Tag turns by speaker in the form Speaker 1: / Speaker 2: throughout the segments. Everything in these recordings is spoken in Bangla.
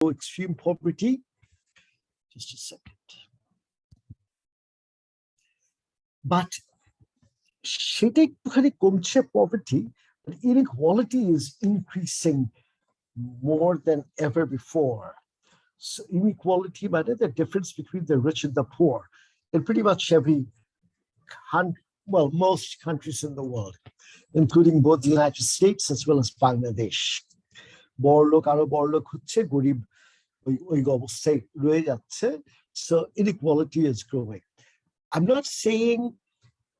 Speaker 1: extreme poverty. Just a second. But সেটা একটুখানি কমছে poverty, but inequality is increasing more than ever before. So inequality means the difference between the rich and the poor in pretty much every most countries in the world, including both the United States as well as Bangladesh. বড়লোক আরো বড়লোক হচ্ছে, গরিব ওই অবস্থায় রয়ে যাচ্ছে. So inequality is growing. I'm not saying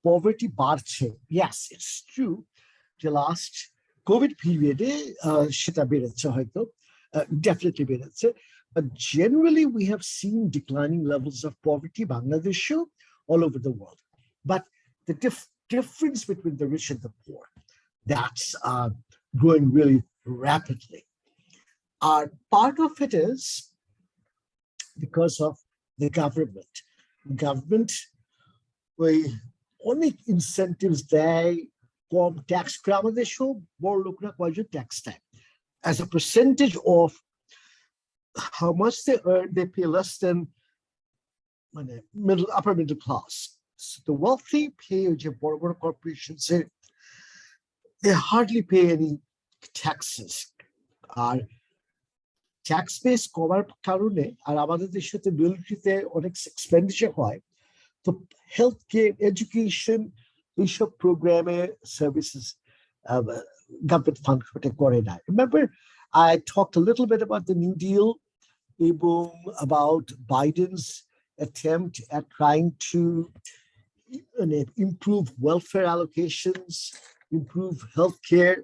Speaker 1: poverty বাড়ছে. Yes, it's true. The last COVID period সেটা বেড়েছে হয়তো, definitely বেড়েছে. But generally we have seen declining levels of poverty, Bangladesh all over the world. But the difference between the rich and the poor, that's growing really rapidly. Part of it is because of the government. Government, অনেক incentives দেয়, কম ট্যাক্স করে আমাদের সব বড় লোকরা কয়জন ট্যাক্স দেয়. As a percentage of how much they earn, they pay less than upper middle class. So the wealthy pay big corporations, they hardly pay any taxes. Tax base কমার কারণে আর আমাদের দেশে তো মিলিটারিতে অনেক এক্সপেন্ডিচার হয়, তো হেলথ কেয়ার, এডুকেশন, এইসব প্রোগ্রামে সার্ভিসেস government fund করে না. Remember, I talked a little bit about the New Deal, about Biden's attempt at trying to improve welfare allocations, improve healthcare.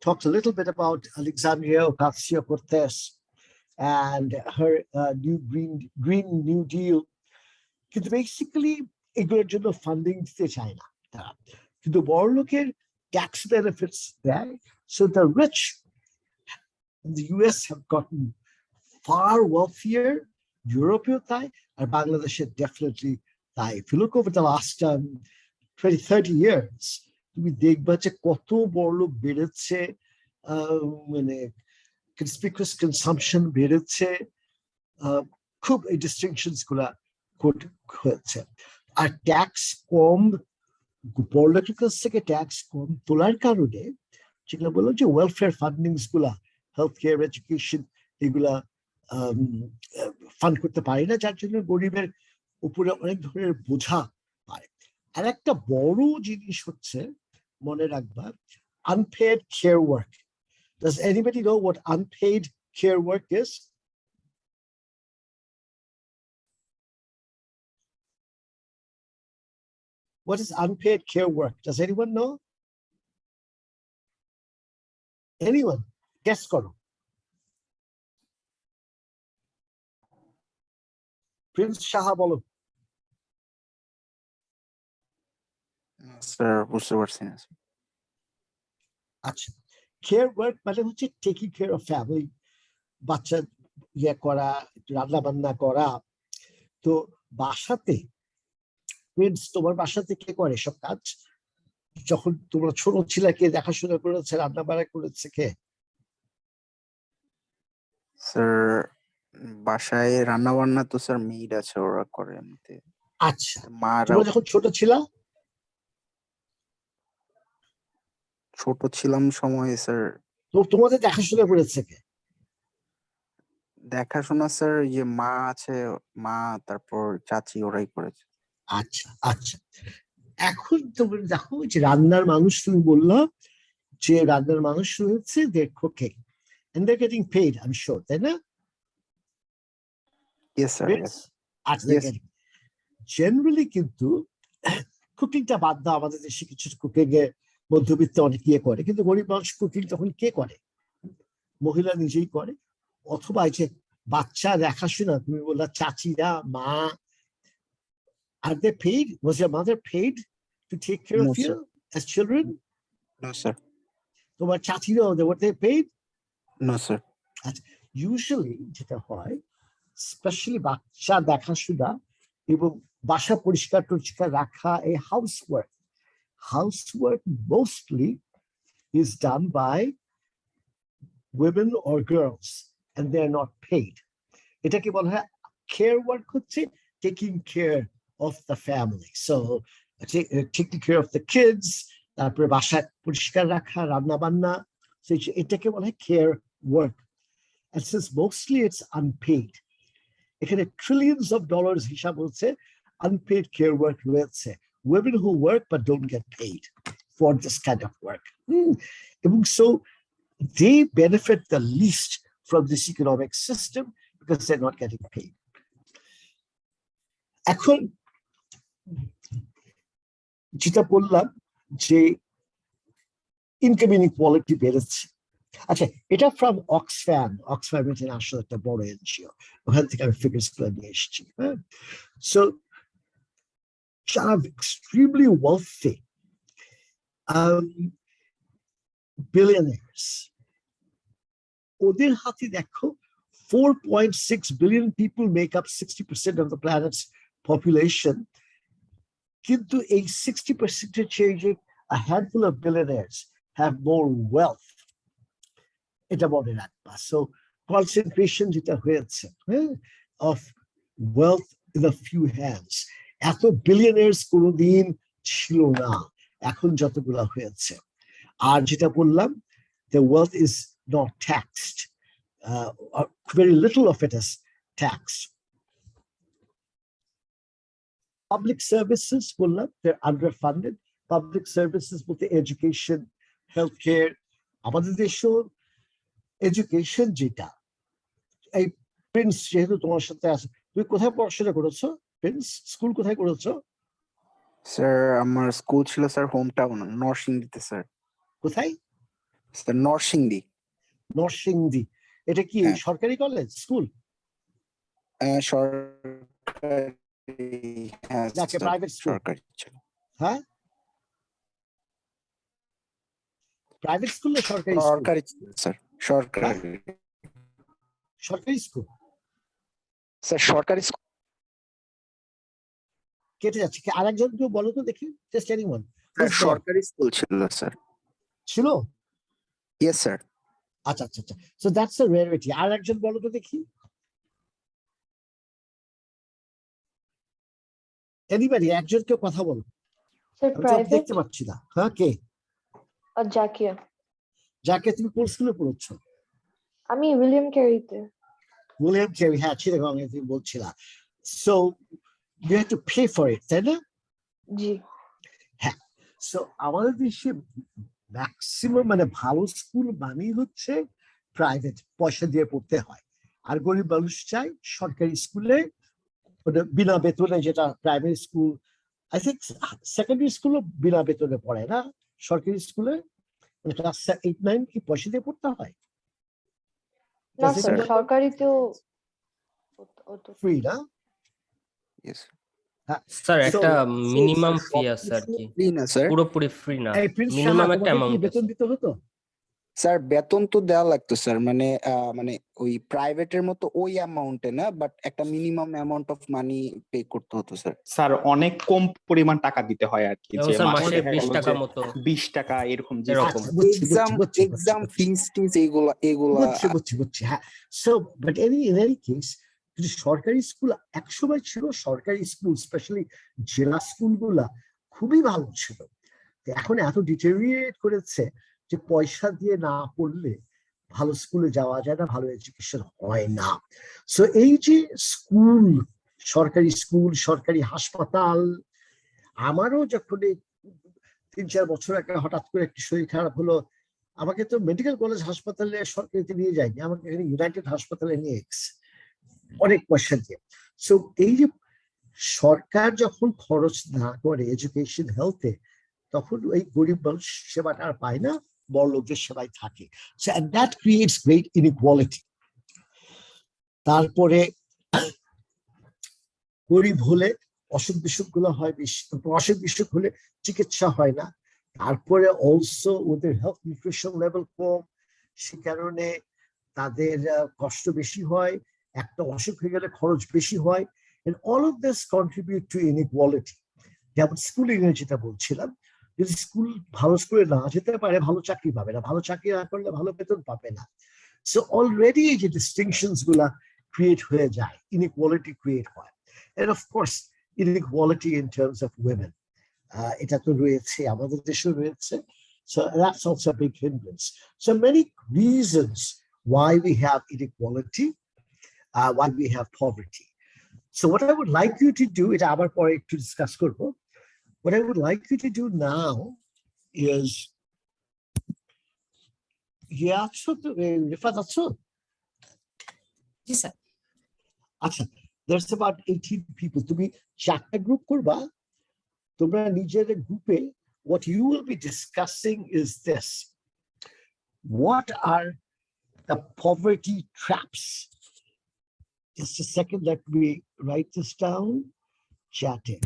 Speaker 1: Talked a little bit about Alexandria Ocasio-Cortez and her Green New Deal. Because basically, এগুলোর জন্য ফান্ডিং দিতে চায় না তারা, কিন্তু বড় লোকের ট্যাক্স বেনিফিটস দেয়. So the rich in the US have gotten far wealthier. Europeও তাই, আর বাংলাদেশে definitely তাই. If you look over the last 20-30 years, তুমি দেখবা যে কত বড় লোক বেড়েছে, conspicuous consumption বেড়েছে, খুব এই distinctions গুলা হয়েছে. আর ট্যাক্স কম, বড় লোকের কাছ থেকে ট্যাক্স কম তোলার কারণে যেগুলো বললাম যে ওয়েলফেয়ার ফান্ডিংস গুলা, হেলথ কেয়ার, এডুকেশন, এগুলা ফান্ড করতে পারে না, যার জন্য গরিবের উপরে অনেক ধরনের বোঝা পায়. আর একটা বড় জিনিস হচ্ছে, মনে রাখবা, unpaid care work. Does anybody know what unpaid care work is? What is unpaid care work? Does anyone know? Anyone? Guess karo. Prince Shaha bolo.
Speaker 2: Sir, বুঝতে পারছি না.
Speaker 1: আচ্ছা, care work মানে হচ্ছে taking care of family, বাচ্চা ইয়ে করা, রান্না বান্না করা. তো বাসাতে, প্রিন্স, তোমার বাসাতে কে করে সব কাজ? যখন তোমরা ছোট ছিলে কে দেখাশোনা করেছে, রান্না বান্না করেছে কে?
Speaker 2: স্যার, বাসায় রান্না বান্না তো স্যার মেড আছে, ওরা করে এমনিতে.
Speaker 1: আচ্ছা, তোমরা যখন ছোট ছিলা?
Speaker 2: ছোট ছিলাম সময় স্যার
Speaker 1: তোমাদের দেখাশোনা করেছে কে?
Speaker 2: দেখাশোনা স্যার যে মা আছে, মা, তারপর চাচি, ওরাই করেছে.
Speaker 1: আচ্ছা আচ্ছা, এখন তোমরা দেখো যে রান্নার মানুষ, তুমি বললা যে রান্নার মানুষ হচ্ছে they're cooking and they're getting paid, I'm sure, তাই না?
Speaker 2: Yes sir, yes.
Speaker 1: আচ্ছা, জেনারেলি কিন্তু কুকিংটা বাদ দাও, আমাদের দেশে কিছু কুকিং এ মধ্যবিত্ত অনেক ইয়ে করে, কিন্তু গরিব মানুষ কুকিং তখন কে করে? মহিলা নিজেই করে, অথবা এই যে বাচ্চা দেখাশোনা, তুমি বললা চাচিরা, মা, are they paid? Was your mother paid to take care of you as children?
Speaker 2: No sir.
Speaker 1: তোমার চাচিরা, were they paid?
Speaker 2: No sir.
Speaker 1: Usually যেটা হয়, স্পেশালি বাচ্চা দেখাশোনা এবং বাসা পরিষ্কার টরিষ্কার রাখা, এই housework mostly is done by women or girls. and they're not paid. এটাকে বলা হয় care work হচ্ছে taking care of the family. So taking care of the kids, তারপরে বাসা পরিষ্কার রাখা, রান্না বান্না, এটাকে বলা হয় care work. And since mostly it's unpaid, এখানে trillions of dollars হিসাব হচ্ছে unpaid care work রয়েছে, women who work but don't get paid for this kind of work. এবং so they benefit the least from this economic system because they're not getting paid. এখন যেটা বললাম যে ইনকাম ইনইকুয়ালিটি বেড়েছে, আচ্ছা এটা ফ্রম অক্সফ্যাম ইন্টারন্যাশনাল একটা বড় এনজিও, ওখান থেকে আমি ফিগার্স গুলো নিয়ে এসেছি। হ্যাঁ, সো যারা এক্সট্রিমলি ওয়েলথি billionaires, ওদের হাতে দেখো 4.6 billion people make up 60% of the planet's population. কিন্তু এই 60% এর changing, a handful of billionaires have more wealth. এটা মনে রাখবা। So concentration যেটা হয়েছে of wealth in a few hands, এত billionaires কোনোদিন ছিল না, এখন যতগুলা হয়েছে। আর যেটা বললাম, the wealth is not taxed. Very little of it is taxed. Public services, they're underfunded. Public services, both education, healthcare. আমাদের দেশেও এডুকেশন যেটা, এই প্রিন্স যেহেতু তোমার সাথে আছে, তুমি কোথায় পড়াশোনা করেছো প্রিন্স? স্কুল কোথায় করেছো?
Speaker 2: স্যার আমার স্কুল ছিল স্যার হোম টাউন নরসিংদীতে। স্যার
Speaker 1: কোথায়?
Speaker 2: স্যার নরসিংদী।
Speaker 1: নরসিংদী, এটা কি সরকারি কলেজ স্কুল?
Speaker 2: সরকারি,
Speaker 1: প্রাইভেট স্কুল?
Speaker 2: সরকারি ছিল।
Speaker 1: হ্যাঁ, প্রাইভেট স্কুল না সরকারি?
Speaker 2: সরকারি স্যার, সরকারি।
Speaker 1: সরকারি স্কুল
Speaker 2: স্যার, সরকারি স্কুল।
Speaker 1: কেটে যাচ্ছে, আরেকজন কেউ বলো তো দেখি, জাস্ট এনিওয়ান।
Speaker 2: সরকারি স্কুল ছিল স্যার।
Speaker 1: ছিল?
Speaker 2: Yes sir.
Speaker 1: আচ্ছা আচ্ছা আচ্ছা, সো দ্যাটস আ রেয়ারিটি। আরেকজন বলো তো দেখি, এনিবডি, একজন কেউ কথা বলো।
Speaker 3: স্যার প্রাইভেট
Speaker 1: দেখতে পাচ্ছি না। হ্যাঁ, কে?
Speaker 3: জাকিয়া।
Speaker 1: জাকিয়া, তুমি কোন স্কুলে পড়ছো?
Speaker 3: আমি উইলিয়াম ক্যারিতে।
Speaker 1: উইলিয়াম ক্যারি, হ্যাঁ চিটাগং এ তুমি বলছিলা। So you have to pay for it, তাই না?
Speaker 3: জি
Speaker 1: হ্যাঁ। সো আমাদের দেশে ম্যাক্সিমাম মানে ভালো স্কুল মানেই হচ্ছে প্রাইভেট, পয়সা দিয়ে পড়তে হয়। আর গরিব মানুষ চাই সরকারি স্কুলে বিনা বেতনে, যেটা primary school, I think secondary স্কুলও বিনা বেতনে পড়ে না সরকারি স্কুলে, ক্লাস 8-9 কি পয়সা দিয়ে পড়তে হয়?
Speaker 3: না স্যার, সরকারিতেও
Speaker 1: ফ্রি না?
Speaker 4: স্যার একটা মিনিমাম ফি আছে আর কি,
Speaker 2: ফ্রি না স্যার,
Speaker 4: পুরোপুরি ফ্রি না,
Speaker 1: মিনিমাম
Speaker 4: মিনিমাম একটা
Speaker 1: একটা
Speaker 4: অ্যামাউন্ট
Speaker 1: বেতন দিতে হতো।
Speaker 2: স্যার বেতন তো দেওয়া লাগতো স্যার, মানে মানে ওই প্রাইভেটের মতো ওই অ্যামাউন্টে না, বাট একটা minimum amount of money pay করতে হতো স্যার।
Speaker 5: স্যার অনেক কম পরিমাণ টাকা দিতে হয় আর কি, যে
Speaker 4: মাসে 20 টাকা মতো,
Speaker 5: 20 টাকা এরকম।
Speaker 4: এরকম
Speaker 2: এক্সাম ফিস টিস এগুলা
Speaker 1: বুঝছি। হ্যাঁ, so but in any case, সরকারি স্কুল একসময় ছিল, সরকারি স্কুল স্পেশালি জেলা স্কুলগুলা খুবই ভালো ছিল। এখন এত ডিটেরিয়েট করেছে যে পয়সা দিয়ে না পড়লে ভালো স্কুলে যাওয়া যায় না, ভালো এডুকেশন হয় না। সো এই যে স্কুল, সরকারি স্কুল, সরকারি হাসপাতাল, আমারও যখন 3-4 বছর আগে হঠাৎ করে একটি শরীর খারাপ হলো, আমাকে তো মেডিকেল কলেজ হাসপাতালে সরকারিতে নিয়ে যায়নি, আমাকে এখানে ইউনাইটেড হাসপাতালে নিয়ে গেছে অনেক পয়সা দিয়ে। সো এই যে সরকার যখন খরচ না করে এডুকেশন হেলথে, তখন ওই গরিব মানুষ সেবাটা আর পায় না, বড় লোকদের সেবায় থাকে। So and that creates great inequality. তারপরে গরিব হলে অসুখ বিসুখ গুলো হয় বেশি, অসুখ বিসুখ হলে চিকিৎসা হয় না। তারপরে অলসো ওদের হেলথ নিউট্রিশন লেভেল কম, সে কারণে তাদের কষ্ট বেশি হয়, একটা অসুখ হয়ে গেলে খরচ বেশি হয়। and all of this contribute to inequality. যেমন স্কুলিং এর যেটা বলছিলাম, যদি স্কুল ভালো স্কুলে না যেতে পারে, ভালো চাকরি পাবে না, ভালো চাকরি না করলে ভালো বেতন পাবে না। সো অলরেডি এই যে ডিস্টিংশনস গুলা ক্রিয়েট হয়ে যায়, ইনইকুয়ালিটি ক্রিয়েট হয়, end of course inequality in terms of women, এটা তো রয়েছে, আমাদের দেশেও রয়েছে. So that's also a big hindrance. So many reasons why we have inequality, why we have poverty. So what I would like you to do, এটা আবার পরে একটু ডিসকাস করব. What I would like you to do now is, Rifat আছো?
Speaker 6: জি স্যার।
Speaker 1: আচ্ছা, there's about 18 people. তুমি 4টা গ্রুপ করবা. তোমরা নিজের গ্রুপে what you will be discussing is this: what are the poverty traps? Just a second, let me write this down. Chatting.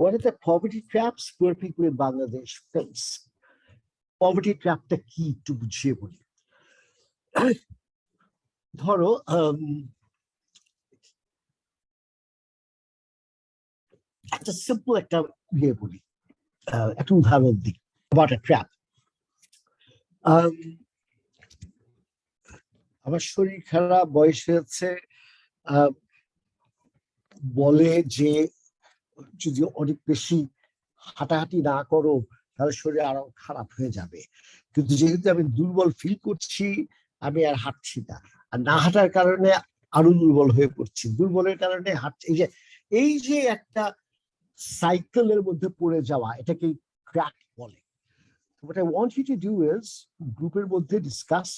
Speaker 1: What are the poverty traps poor people in Bangladesh face? Poverty trapটা কি একটু বুঝিয়ে বলি. ধরো একটা সিম্পল একটা ইয়ে বলি, একটা উদাহরণ দিই about a trap. আমার শরীর খারাপ, বয়স হয়েছে, বলে যে যদি অনেক বেশি হাঁটাহাঁটি না করো তাহলে শরীর আরো খারাপ হয়ে যাবে, কিন্তু যেহেতু আমি দুর্বল ফিল করছি আমি আর হাঁটছি না, আর না হাঁটার কারণে আরো দুর্বল হয়ে পড়ছি, দুর্বলের কারণে হাঁটছি. এই যে একটা সাইকেলের মধ্যে পড়ে যাওয়া, এটাকে ক্র্যাক বলে. What I want you to do is গ্রুপের মধ্যে ডিসকাস,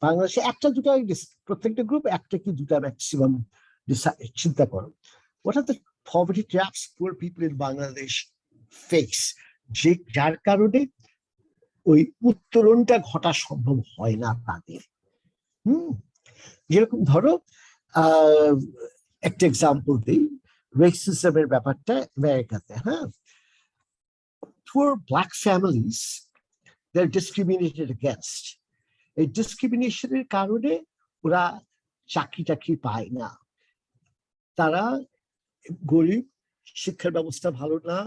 Speaker 1: বাংলাদেশে একটা দুটা, প্রত্যেকটা গ্রুপ একটা কি দুটা ম্যাক্সিমাম চিন্তা করো. What are the poverty traps poor people in Bangladesh face, যার কারণে ওই উত্তরণটা ঘটা সম্ভব হয় না তাদের? যেরকম ধরো একটা এক্সাম্পল দিই, রেসিজমের ব্যাপারটা আমেরিকাতে. হ্যাঁ, poor black families, they're discriminated against. এই ডিসক্রিমিনেশনের কারণে ওরা চাকরি টাকরি পায় না, তারা গরিব, শিক্ষার ব্যবস্থা ভালো না,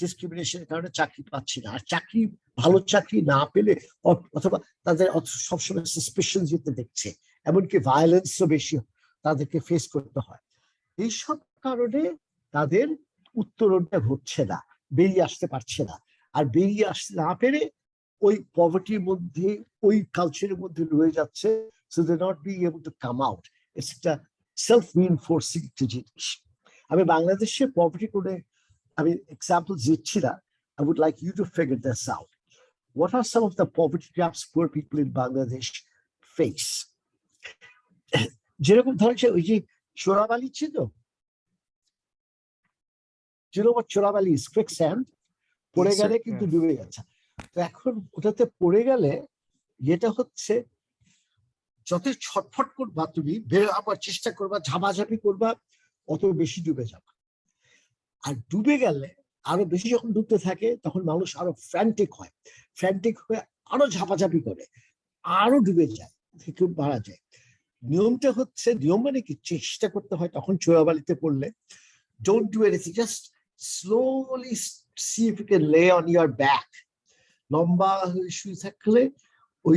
Speaker 1: ডিসক্রিমিনেশনের কারণে চাকরি পাচ্ছে না, আর চাকরি ভালো চাকরি না পেলে অথবা তাদের সবসময় সাসপিশন যেতে দেখছে, এমনকি ভায়োলেন্সও বেশি তাদেরকে ফেস করতে হয়. এইসব কারণে তাদের উত্তরণটা ঘটছে না, বেরিয়ে আসতে পারছে না, আর বেরিয়ে আসতে না পেরে ওই পভার্টির মধ্যে, ওই কালচারের মধ্যে রয়ে যাচ্ছে. So they not being able to come out. It's একটা সেলফ রিইনফোর্সিং একটা জিনিস. আমি বাংলাদেশে পভার্টি করে আমি এক্সাম্পল দিচ্ছি না. I would like you to figure this out. What are some of the poverty traps poor people in Bangladesh face? যেরকম ধরেছে ওই যে চোরাবালি ছিল, you know what Chorabali is? Quicksand. পড়ে গেলে কিন্তু ডুবে যাচ্ছে. তো এখন ওটাতে পড়ে গেলে যেটা হচ্ছে, যত ছটফট করবা তুমি, বের হবার চেষ্টা করবা, ঝাপাঝাপি করবা, অত বেশি ডুবে যাবা. আর ডুবে গেলে আরো বেশি যখন ডুবতে থাকে তখন মানুষ আরো ফ্র্যান্টিক হয়, ফ্র্যান্টিক হয়ে আরো ঝাপাঝাপি করে, আরো ডুবে যায়, খুব মারা যায়. নিয়মটা হচ্ছে, নিয়ম মানে কি, চেষ্টা করতে হয় তখন চোরাবালিতে পড়লে, don't do anything, just slowly see if you can lay on your back. লম্বা শুয়ে থাকলে ওই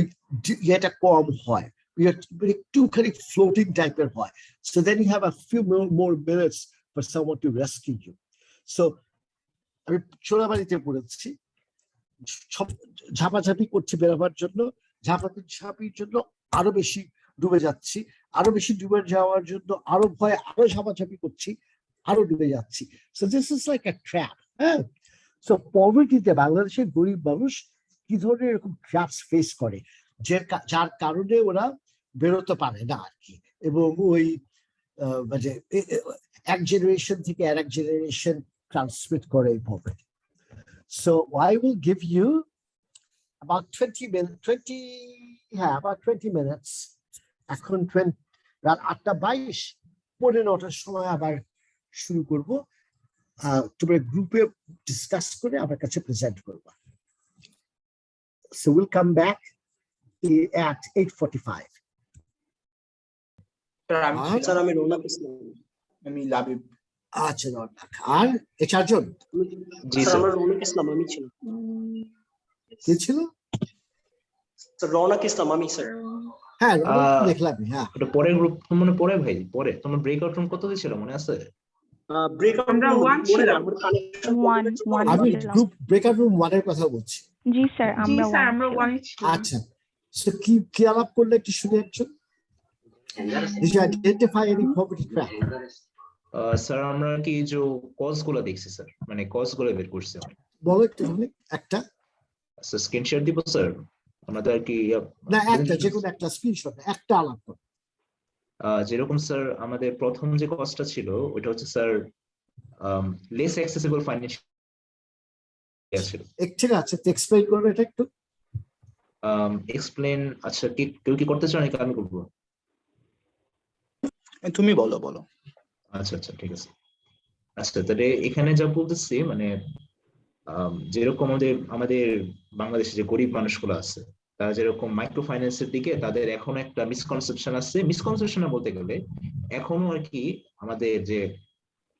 Speaker 1: ইয়েটা কম হয়, একটুখানি ফ্লোটিং টাইপের হয়. So then you have a few more minutes for someone to rescue you. So আমি চোরাবালিতে পড়েছি, ঝাপাঝাপি করছি বেরোবার জন্য, ঝাপাঝাপির জন্য আরো বেশি ডুবে যাচ্ছি, আরো বেশি ডুবে যাওয়ার জন্য আরো ভয়, আরো ঝাপাঝাপি করছি, আরো ডুবে যাচ্ছি. So this is like a trap. হ্যাঁ, সো পভার্টিতে বাংলাদেশের গরিব মানুষ কি ধরনের এরকম ট্র্যাপস ফেস করে, যার কারণে ওরা বেরোতে পারে না আর কি, এবং ওই মানে এক জেনারেশন থেকে আরেক জেনারেশন ট্রান্সমিট করে এই poverty. So I will give you about 20 minutes. এখন রাত 8:22, 9:45 সময় আবার শুরু করবো. তোমরা গ্রুপে ডিসকাস করে আমার কাছে প্রেজেন্ট করবা. So we'll come back at 8:45.
Speaker 7: Sir আমি রৌনক ইসলাম, আমি লাবিব।
Speaker 1: আচ্ছা রৌনক, আর এ চারজন?
Speaker 5: জি
Speaker 7: স্যার
Speaker 5: স্যার।
Speaker 7: আমরা রৌনক ইসলাম, আমি ছিল।
Speaker 1: কে ছিল?
Speaker 7: স্যার রৌনক ইসলাম, আমি স্যার।
Speaker 1: হ্যাঁ রৌনক দেখলাম। হ্যাঁ
Speaker 8: ওটা পরের গ্রুপ মনে পড়ে ভাই, পরে তোমার ব্রেকআউট রুম কত ছিল মনে আছে?
Speaker 7: ব্রেকআউট
Speaker 9: আমরা one ছিলাম।
Speaker 1: আমি গ্রুপ ব্রেকআউট রুম 1 এর কথা বলছি।
Speaker 9: জি স্যার আমরা one ছিলাম।
Speaker 1: আচ্ছা, সো কি আলাপ করলে একটু শুনে একজন? Did you identify any property trap?
Speaker 8: Sir আমরা কি যে কজ গুলো দেখছি স্যার, মানে কজ গুলো বের করছি।
Speaker 1: বলো একটু একটা।
Speaker 8: স্যার স্ক্রিন শেয়ার দিব স্যার আমাদের কি?
Speaker 1: না একটা, যে কোনো একটা স্ক্রিনশট, একটা আলাপ করো।
Speaker 8: যেরকম স্যার আমাদের প্রথম যে কজটা ছিল ওটা হচ্ছে স্যার লেস অ্যাক্সেসিবল ফাইন্যান্সিয়াল ছিল।
Speaker 1: ঠিক আছে, এক্সপ্লেইন করবে এটা একটু।
Speaker 8: এক্সপ্লেন, আচ্ছা কেউ কি করতে চান নাকি আমি করবো?
Speaker 5: তুমি বলো।
Speaker 8: আচ্ছা আচ্ছা ঠিক আছে। আচ্ছা তাহলে এখানে যা বলতেছি মানে যেরকম আমাদের বাংলাদেশে যে গরিব মানুষগুলো আছে তারা যেরকম মাইক্রো ফাইন্যান্সের দিকে তাদের এখন একটা মিসকনসেপশন আছে। মিসকনসেপশন বলতে গেলে এখনো আর কি আমাদের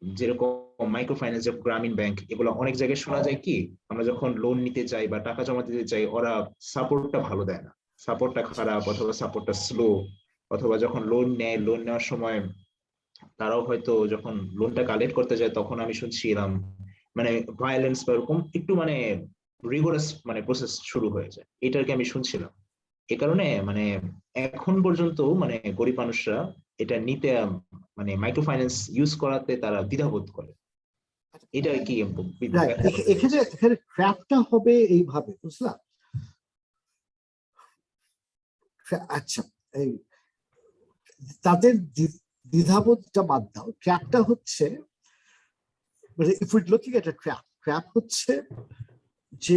Speaker 8: যেরকম মাইক্রো ফাইন্যান্স, গ্রামীণ ব্যাংক, এগুলো অনেক জায়গায় শোনা যায় কি আমরা যখন লোন নিতে চাই বা টাকা জমা দিতে চাই ওরা সাপোর্টটা ভালো দেয় না, সাপোর্টটা খারাপ অথবা সাপোর্টটা স্লো, অথবা যখন লোন নেওয়ার সময় তারাও হয়তো যখন লোনটা কালেক্ট করতে যায় তখন আমি শুনছিলাম মানে ভায়োলেন্স বা এরকম একটু মানে রিগোরাস মানে প্রসেস শুরু হয়ে যায়, এটা আর কি আমি শুনছিলাম। এ কারণে মানে এখন পর্যন্ত মানে গরিব মানুষরা এটা নিতে মানে মাইক্রো ফাইন্যান্স ইউজ করাতে তারা দ্বিধাবোধ করে। এটা আর কি
Speaker 1: এখানে ট্র্যাপটা হবে এইভাবে, বুঝলা? আচ্ছা, এই তাদের দ্বিধাবোধটা বাদ দাও। ট্র্যাপটা হচ্ছে মানে if we're looking at a trap হচ্ছে যে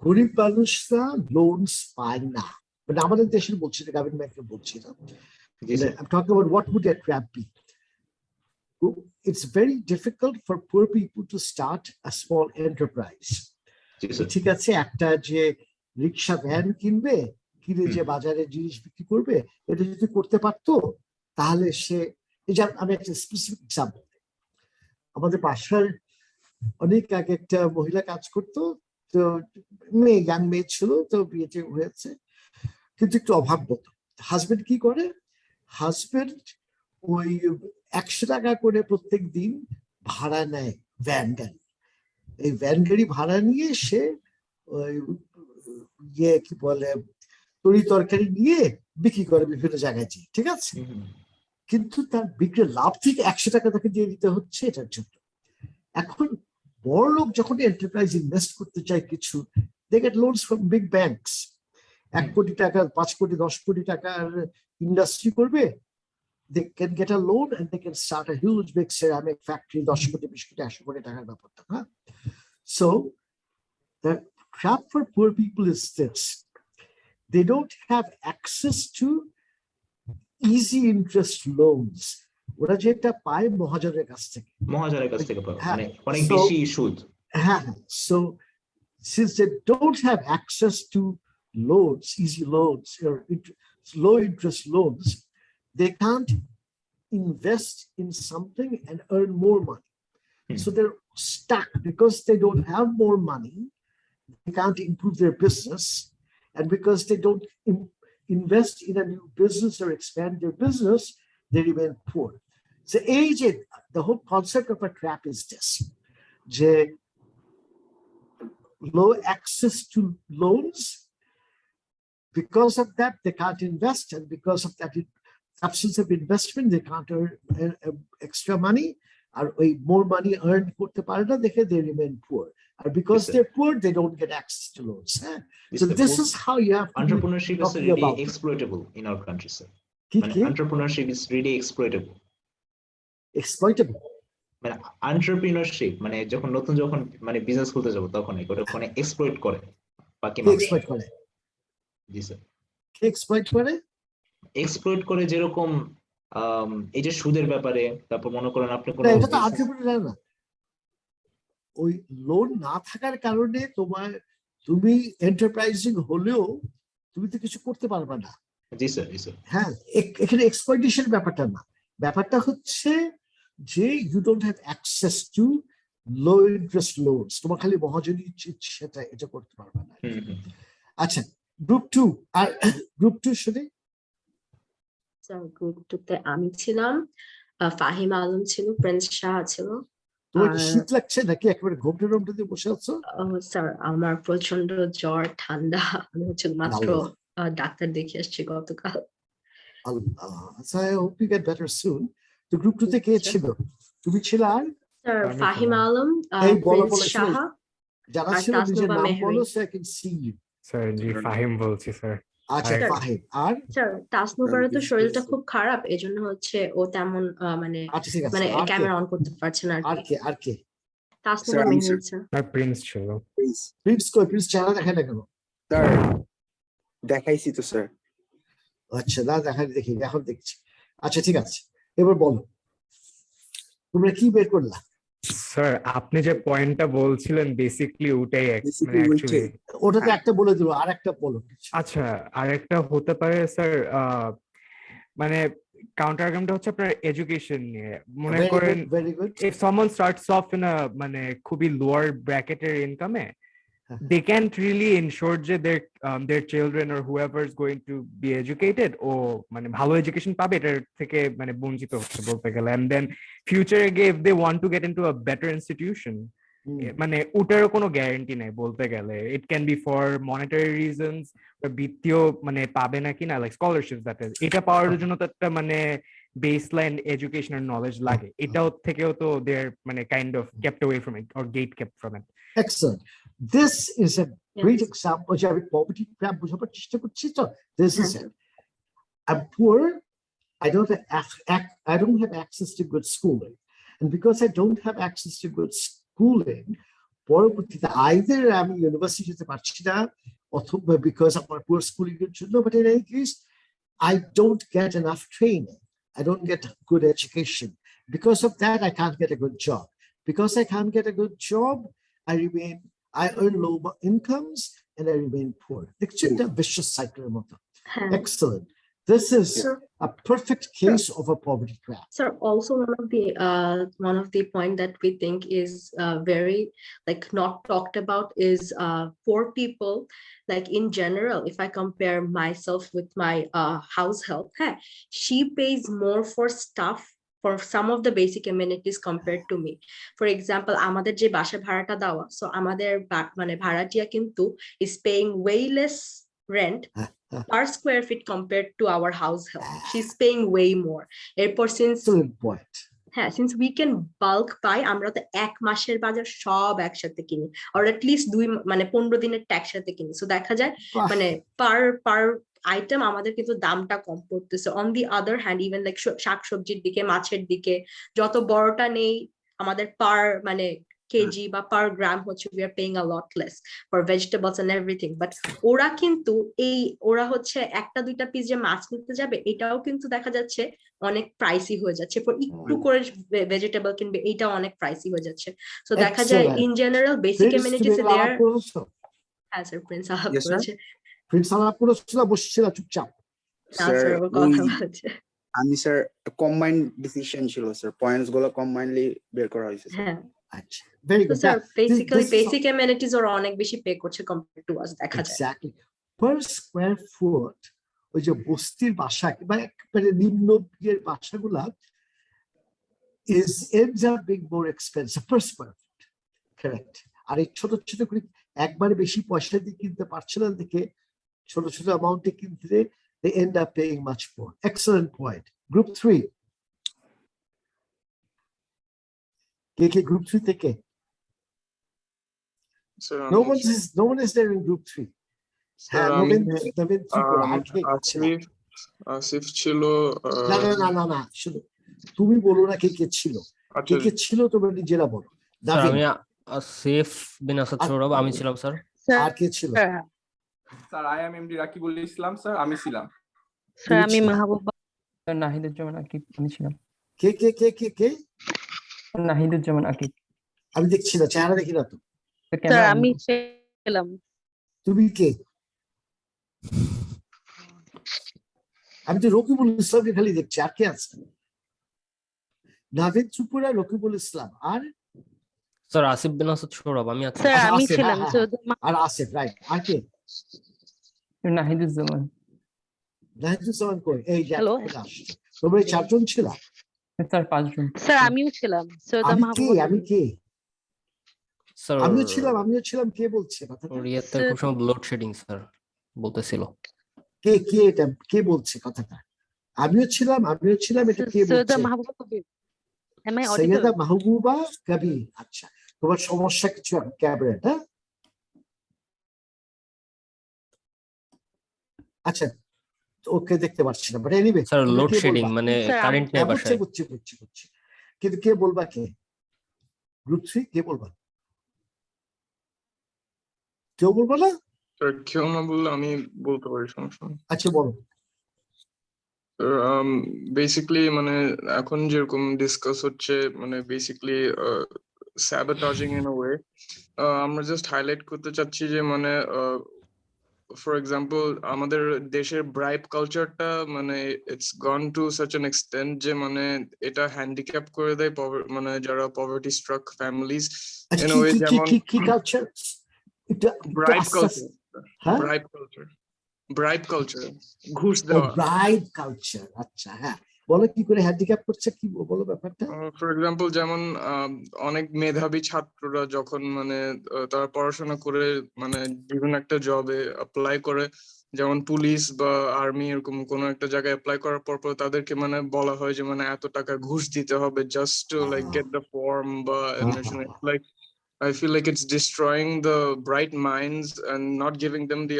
Speaker 1: গরিব মানুষরা লোনস পায় না, মানে আমাদের দেশের বলছি না, গ্রামীণ ব্যাংকের বলছি না। I'm talking about what would a trap be. It's very difficult for poor people to start a small enterprise. ঠিক আছে, একটা যে রিক্সা ভ্যান কিনে যে বাজারে জিনিস বিক্রি করবে, এটা যদি করতে পারতো তাহলে সে, আমি একটা স্পেসিফিক এক্সাম্পল, আমাদের বাসার অনেক আগে একটা মহিলা কাজ করতো, তো ইয়াং মেয়ে ছিল, তো বিয়েতে হয়েছে কিন্তু একটু অভাব হতো। হাজবেন্ড কি করে, হাজবেন্ড ওই 100 টাকা করে প্রত্যেক দিন ভাড়া নেয় ভ্যান গাড়ি। এই ভ্যান গাড়ি ভাড়া নিয়ে সে ওই কি বলে তরি তরকারি নিয়ে বিক্রি করে বিভিন্ন জায়গায়, ঠিক আছে? কিন্তু তার বিক্রির লাভ থেকে 100 টাকা তাকে দিয়ে দিতে হচ্ছে এটার জন্য। এখন বড় লোক যখন এন্টারপ্রাইজ ইনভেস্ট করতে চায় কিছু, they get loans from big banks. 1 কোটি টাকা, 5 কোটি, 10 কোটি টাকার ইন্ডাস্ট্রি করবে, they can get a loan and they can start a huge big ceramic factory, 10 কোটি, 20 কোটি, 100 কোটি টাকার ব্যাপারটা। হ্যাঁ, so the trap for poor people is this: they don't have access to easy interest loans. ওরা যেটা পায় মহাজনের কাছ থেকে পায়, মানে অনেক বেশি সুদ। হ্যাঁ, so since they don't have access to loans, easy loans or low interest loans, they can't invest in something and earn more money. So they're stuck because they don't have more money. They can't improve their business, and because they don't invest in a new business or expand their business, they remain poor. So the whole concept of a trap is this: low access to loans. Because of that, they can't invest, and because of that absence of investment, they can't earn extra money, or more money earned করতে পারে না, দেখে they remain poor. And because they're poor, they don't get access to loans. So this is how you have to
Speaker 8: entrepreneurship is really exploitable in our country, sir. Entrepreneurship is really exploitable. মানে entrepreneurship মানে যখন মানে বিজনেস খুলতে যাব তখন ওখানে এক্সপ্লয়েট করে বাকি মানুষ।
Speaker 1: এক্সপ্লয়েট করে?
Speaker 8: জি স্যার।
Speaker 1: কি এক্সপ্লয়েট করে?
Speaker 8: এক্সপ্লয়েট করে যেরকম এই যে সুদের ব্যাপারে, তারপর মনে করেন আপনি কোনো,
Speaker 1: এটা তো entrepreneur না, ওই লোন না থাকার কারণে তোমার তুমি এন্টারপ্রাইজিং হলেও তুমি তো কিছু করতে পারবে না।
Speaker 8: জি স্যার, জি স্যার।
Speaker 1: হ্যাঁ, এখানে এক্সপ্লয়টেশন ব্যাপারটা না, ব্যাপারটা হচ্ছে যে you don't have access to low interest loans, তোমার খালি মহাজনী সেটা এটা করতে পারবে না। আচ্ছা, গ্রুপ 2 আর গ্রুপ 2 শুনে
Speaker 10: স্যার গ্রুপ 2 তে আমি ছিলাম, ফাহিম আলম ছিল, প্রিন্স শাহ ছিল।
Speaker 1: তোমার কি শীত লাগছে নাকি একেবারে ঘোমটে টোমটে দিয়ে বসে আছো?
Speaker 10: স্যার আমার প্রচন্ড জ্বর ঠান্ডা, আমি হচ্ছে মাত্র
Speaker 1: আল্লাহ।
Speaker 10: ডাক্তার দেখিয়ে আসছি গতকাল।
Speaker 1: আল্লাহ, আচ্ছা, I hope you get better soon. তো গ্রুপ 2 তে কে ছিল? তুমি ছিল আর
Speaker 10: স্যার ফাহিম আলম,
Speaker 1: এই বলো
Speaker 10: প্রিন্স
Speaker 1: বলো
Speaker 10: শাহ
Speaker 1: যারা
Speaker 10: আর
Speaker 1: ছিল নিজের
Speaker 10: তাসনুভা
Speaker 1: নাম
Speaker 10: মেহরি।
Speaker 1: বলো, so I can see you.
Speaker 11: Sir ji Fahim বলছি স্যার।
Speaker 1: আচ্ছা, ফাহিম। আর
Speaker 10: স্যার তাসনুভার তো শরীরটা খুব খারাপ, এজন্য হচ্ছে ও তেমন মানে
Speaker 1: আচ্ছা, ঠিক আছে।
Speaker 10: মানে
Speaker 1: আর কে?
Speaker 10: ক্যামেরা অন করতে পারছে না
Speaker 1: আর কে? আর কে?
Speaker 10: তাসনুভা মেহরি স্যার।
Speaker 11: আর প্রিন্স ছিল।
Speaker 1: প্রিন্স কই? প্রিন্স চেহারা দেখায় না কেন?
Speaker 2: স্যার দেখাইছি তো স্যার।
Speaker 1: আচ্ছা, না দেখাই, দেখি এখন দেখছি। আচ্ছা, ঠিক আছে, এবার বলো তোমরা কি বের করলা?
Speaker 11: স্যার আপনি যে পয়েন্টটা বলছিলেন বেসিক্যালি ওটাই মানে অ্যাকচুয়ালি
Speaker 1: ওটা তো একটা বলে দিলো, আর একটা বলো।
Speaker 11: আচ্ছা, আরেকটা হতে পারে স্যার মানে কাউন্টার আর্গুমেন্টটা হচ্ছে আপনার এডুকেশন নিয়ে। মনে করেন
Speaker 1: very good.
Speaker 11: if someone starts off in a মানে খুবই লোয়ার ব্র্যাকেটের ইনকামে, they can't really ensure যে their children or whoever is going to be educated ও মানে ভালো এডুকেশন পাবে, এটার থেকে মানে বঞ্চিত হচ্ছে বলতে গেলে। and then future if they want to get into a better institution, মানে ওটারও কোনো গ্যারান্টি নাই বলতে গেলে। It can be for monetary reasons, বিত্তীয় মানে পাবে নাকি না, লাইক স্কলারশিপ, দ্যাট ইজ এটা পাওয়ার জন্য তো একটা মানে বেসলাইন এডুকেশনাল নলেজ লাগে। এটাও থেকেও তো দেয়ার মানে kind of kept away from it or get kept from it.
Speaker 1: Excellent. This is a great example. যে আমি poverty trap বোঝাবার চেষ্টা করছি তো। This is it. I'm poor. I don't have access to good schooling, and because I don't have access to good schooling, পরবর্তীতে either আমি ইউনিভার্সিটি যেতে পারছি না, অথবা because আমার poor schooling এর জন্য, but in any case I don't get enough training. I don't get good education. Because of that, I can't get a good job. Because I can't get a good job, I earn low incomes and I remain poor. It's a vicious cycle. Excellent. This is a perfect case of a poverty trap.
Speaker 10: Sir, also one of the point that we think is very like not talked about is poor people. Like in general, if I compare myself with my house help, she pays more for stuff, for some of the basic amenities compared to me. For example, আমাদের যে বাসা ভাড়াটা দেওয়া, so আমাদের মানে ভাড়াটিয়া কিন্তু is paying way less rent per square feet compared to our house help. She's paying way more. এরপর since we can bulk buy, আমরা তো এক মাসের বাজার সব একসাথে কিনি, or at least 15 দিনের ট্যাক্স সাথে কিনি, so দেখা যায় মানে পার আইটেম আমাদের কিন্তু দামটা কম পড়তেছে। On the other hand even like শাকসবজির দিকে, মাছের দিকে যত বড়টা নেই, আমাদের পার মানে কেজি বা পার গ্রাম হচ্ছে we are paying a lot less for vegetables and everything. But ওরা হচ্ছে একটা দুইটা পিস যে মাছ নিতে যাবে, এটাও কিন্তু দেখা যাচ্ছে অনেক প্রাইসি হয়ে যাচ্ছে। ফর একটু করে ভেজিটেবল কিনবে, এটাও অনেক প্রাইসি হয়ে যাচ্ছে। সো দেখা যায় ইন জেনারেল বেসিক অ্যামেনিটিস দেয়ার। হ্যাঁ স্যার, প্রিন্স আলাপ করেছে।
Speaker 1: প্রিন্স আলাপ করেছিল, বসছিল চুপচাপ।
Speaker 2: স্যার আমি স্যার কম্বাইন্ড ডিসিশন ছিল স্যার, পয়েন্টস গুলো কম্বাইনলি বের করা হয়েছে।
Speaker 10: হ্যাঁ
Speaker 1: আচ্ছা, very good.
Speaker 10: Sir basically basic amenities ওরা অনেক বেশি পে করছে কম্পেয়ার টু আস, দেখা যায়।
Speaker 1: এক্স্যাক্টলি। পার স্কয়ার ফুট ওই যে বস্তির বাসা বা একেবারে নিম্ন বিয়ের বাসাগুলা ends up being more expensive per square foot. Correct. আর এই ছোট ছোট করে একবারে বেশি পয়সা দিয়ে কিনতে পারছে না দেখে ছোট ছোট অ্যামাউন্টে কিনতে they end up paying much more. Excellent point. Group 3. K group 3 থেকে? No one is there in group 3.
Speaker 12: Asif ছিল।
Speaker 1: না শুনো, তুমি বলো না কে ছিল। কে ছিল তোমরা নিজেরা বলো।
Speaker 4: আমি আসিফ বিন আসাদ সৌরভ, আমি ছিলাম স্যার।
Speaker 1: আর কে ছিল?
Speaker 12: Sir I am MD Rakibul Islam sir, আমি ছিলাম।
Speaker 13: স্যার আমি মাহবুবা।
Speaker 14: স্যার নাহিদুজ্জামান আকিব, আমি ছিলাম।
Speaker 1: কে?
Speaker 14: নাহিদুজ্জামান আকিব।
Speaker 1: আমি দেখছি না, চেহারা দেখি না তো।
Speaker 13: স্যার আমি ছিলাম।
Speaker 1: তুমি কে? আমি তো রকিবুল ইসলামকে খালি দেখছি, আর কে আছে? নাভিদ চুপুরা, রকিবুল ইসলাম, আর
Speaker 4: স্যার আসিফ বিন আসাদ সৌরভ, আমি আছি।
Speaker 13: স্যার
Speaker 1: আচ্ছা,
Speaker 13: আমি
Speaker 1: আসিফ,
Speaker 13: ছিলাম
Speaker 1: হ্যাঁ,
Speaker 13: সৈয়দ
Speaker 1: আর আসিফ, রাইট। আর কে?
Speaker 14: নাহিদুজ্জামান।
Speaker 1: নাহিদুজ্জামান কই? এই যে
Speaker 13: হ্যালো
Speaker 1: এখন আসছে। তোমরা এই 4 জন ছিল?
Speaker 14: স্যার 5 জন।
Speaker 13: স্যার আমিও ছিলাম সৈয়দা
Speaker 1: আমি কে?
Speaker 13: মাহবুবা
Speaker 1: আমি
Speaker 13: কবির।
Speaker 1: কে?
Speaker 4: স্যার
Speaker 1: আমিও ছিলাম, কে বলছে কথাটা?
Speaker 4: রিয়াতের খুব সময় লোডশেডিং স্যার বলতেছিল।
Speaker 1: কে এটা কে বলছে কথাটা? আমিও ছিলাম, এটা কে
Speaker 13: সৈয়দা
Speaker 1: বলছে?
Speaker 13: Mahbuba Kabir. Am I audible?
Speaker 1: Syeda Mahbuba Kabir. আচ্ছা, তোমার সমস্যা কিছু এখন ক্যাবিনেট, হ্যাঁ? আচ্ছা, ওকে দেখতে পাচ্ছি না, বাট এনিওয়ে
Speaker 4: স্যার
Speaker 1: তোমরা কে
Speaker 4: লোডশেডিং
Speaker 1: বলবা?
Speaker 4: মানে
Speaker 13: স্যার
Speaker 4: কারেন্ট নেই
Speaker 1: হ্যাঁ,
Speaker 4: বাসায়।
Speaker 1: বুঝছি, কিন্তু কে বলবা? কে? গ্রুপ 3 কে বলবা? কেউ বলবো না?
Speaker 15: স্যার কেউ না বললে আমি বলতে পারি, সমস্যা নেই।
Speaker 1: আচ্ছা, বলো।
Speaker 15: বেসিক্যালি মানে এখন যেরকম ডিসকাস হচ্ছে, মানে বেসিক্যালি স্যাবোটাজিং ইন আ ওয়ে, আমরা জাস্ট হাইলাইট করতে চাচ্ছি যে মানে ফর এক্সাম্পল আমাদের দেশের ব্রাইব কালচারটা মানে it's gone to such an extent যে মানে এটা হ্যান্ডিক্যাপ করে দেয় মানে যারা পভার্টি স্ট্রাক ফ্যামিলিজ
Speaker 1: আচ্ছা,
Speaker 15: ইন আ ওয়ে, যেমন
Speaker 1: কি কালচার? এটা
Speaker 15: ব্রাইব
Speaker 1: আস্তে
Speaker 15: কালচার,
Speaker 1: হ্যাঁ,
Speaker 15: ব্রাইব কালচার, ঘুষ
Speaker 1: ও
Speaker 15: দেওয়া।
Speaker 1: Bribe culture. আচ্ছা, হ্যাঁ, বলো কি করে হ্যান্ডিক্যাপ করছে, কি বলো ব্যাপারটা?
Speaker 15: ফর এক্সাম্পল যেমন অনেক মেধাবী ছাত্ররা যখন মানে তারা পড়াশোনা করে মানে বিভিন্ন একটা জবে অ্যাপ্লাই করে, যেমন পুলিশ বা আর্মি এরকম কোনো একটা জায়গায় অ্যাপ্লাই করার পর তাদেরকে মানে বলা হয় যে মানে এত টাকা ঘুষ দিতে হবে just to like get the form বা admission. Like I feel like it's destroying the bright minds and not giving them the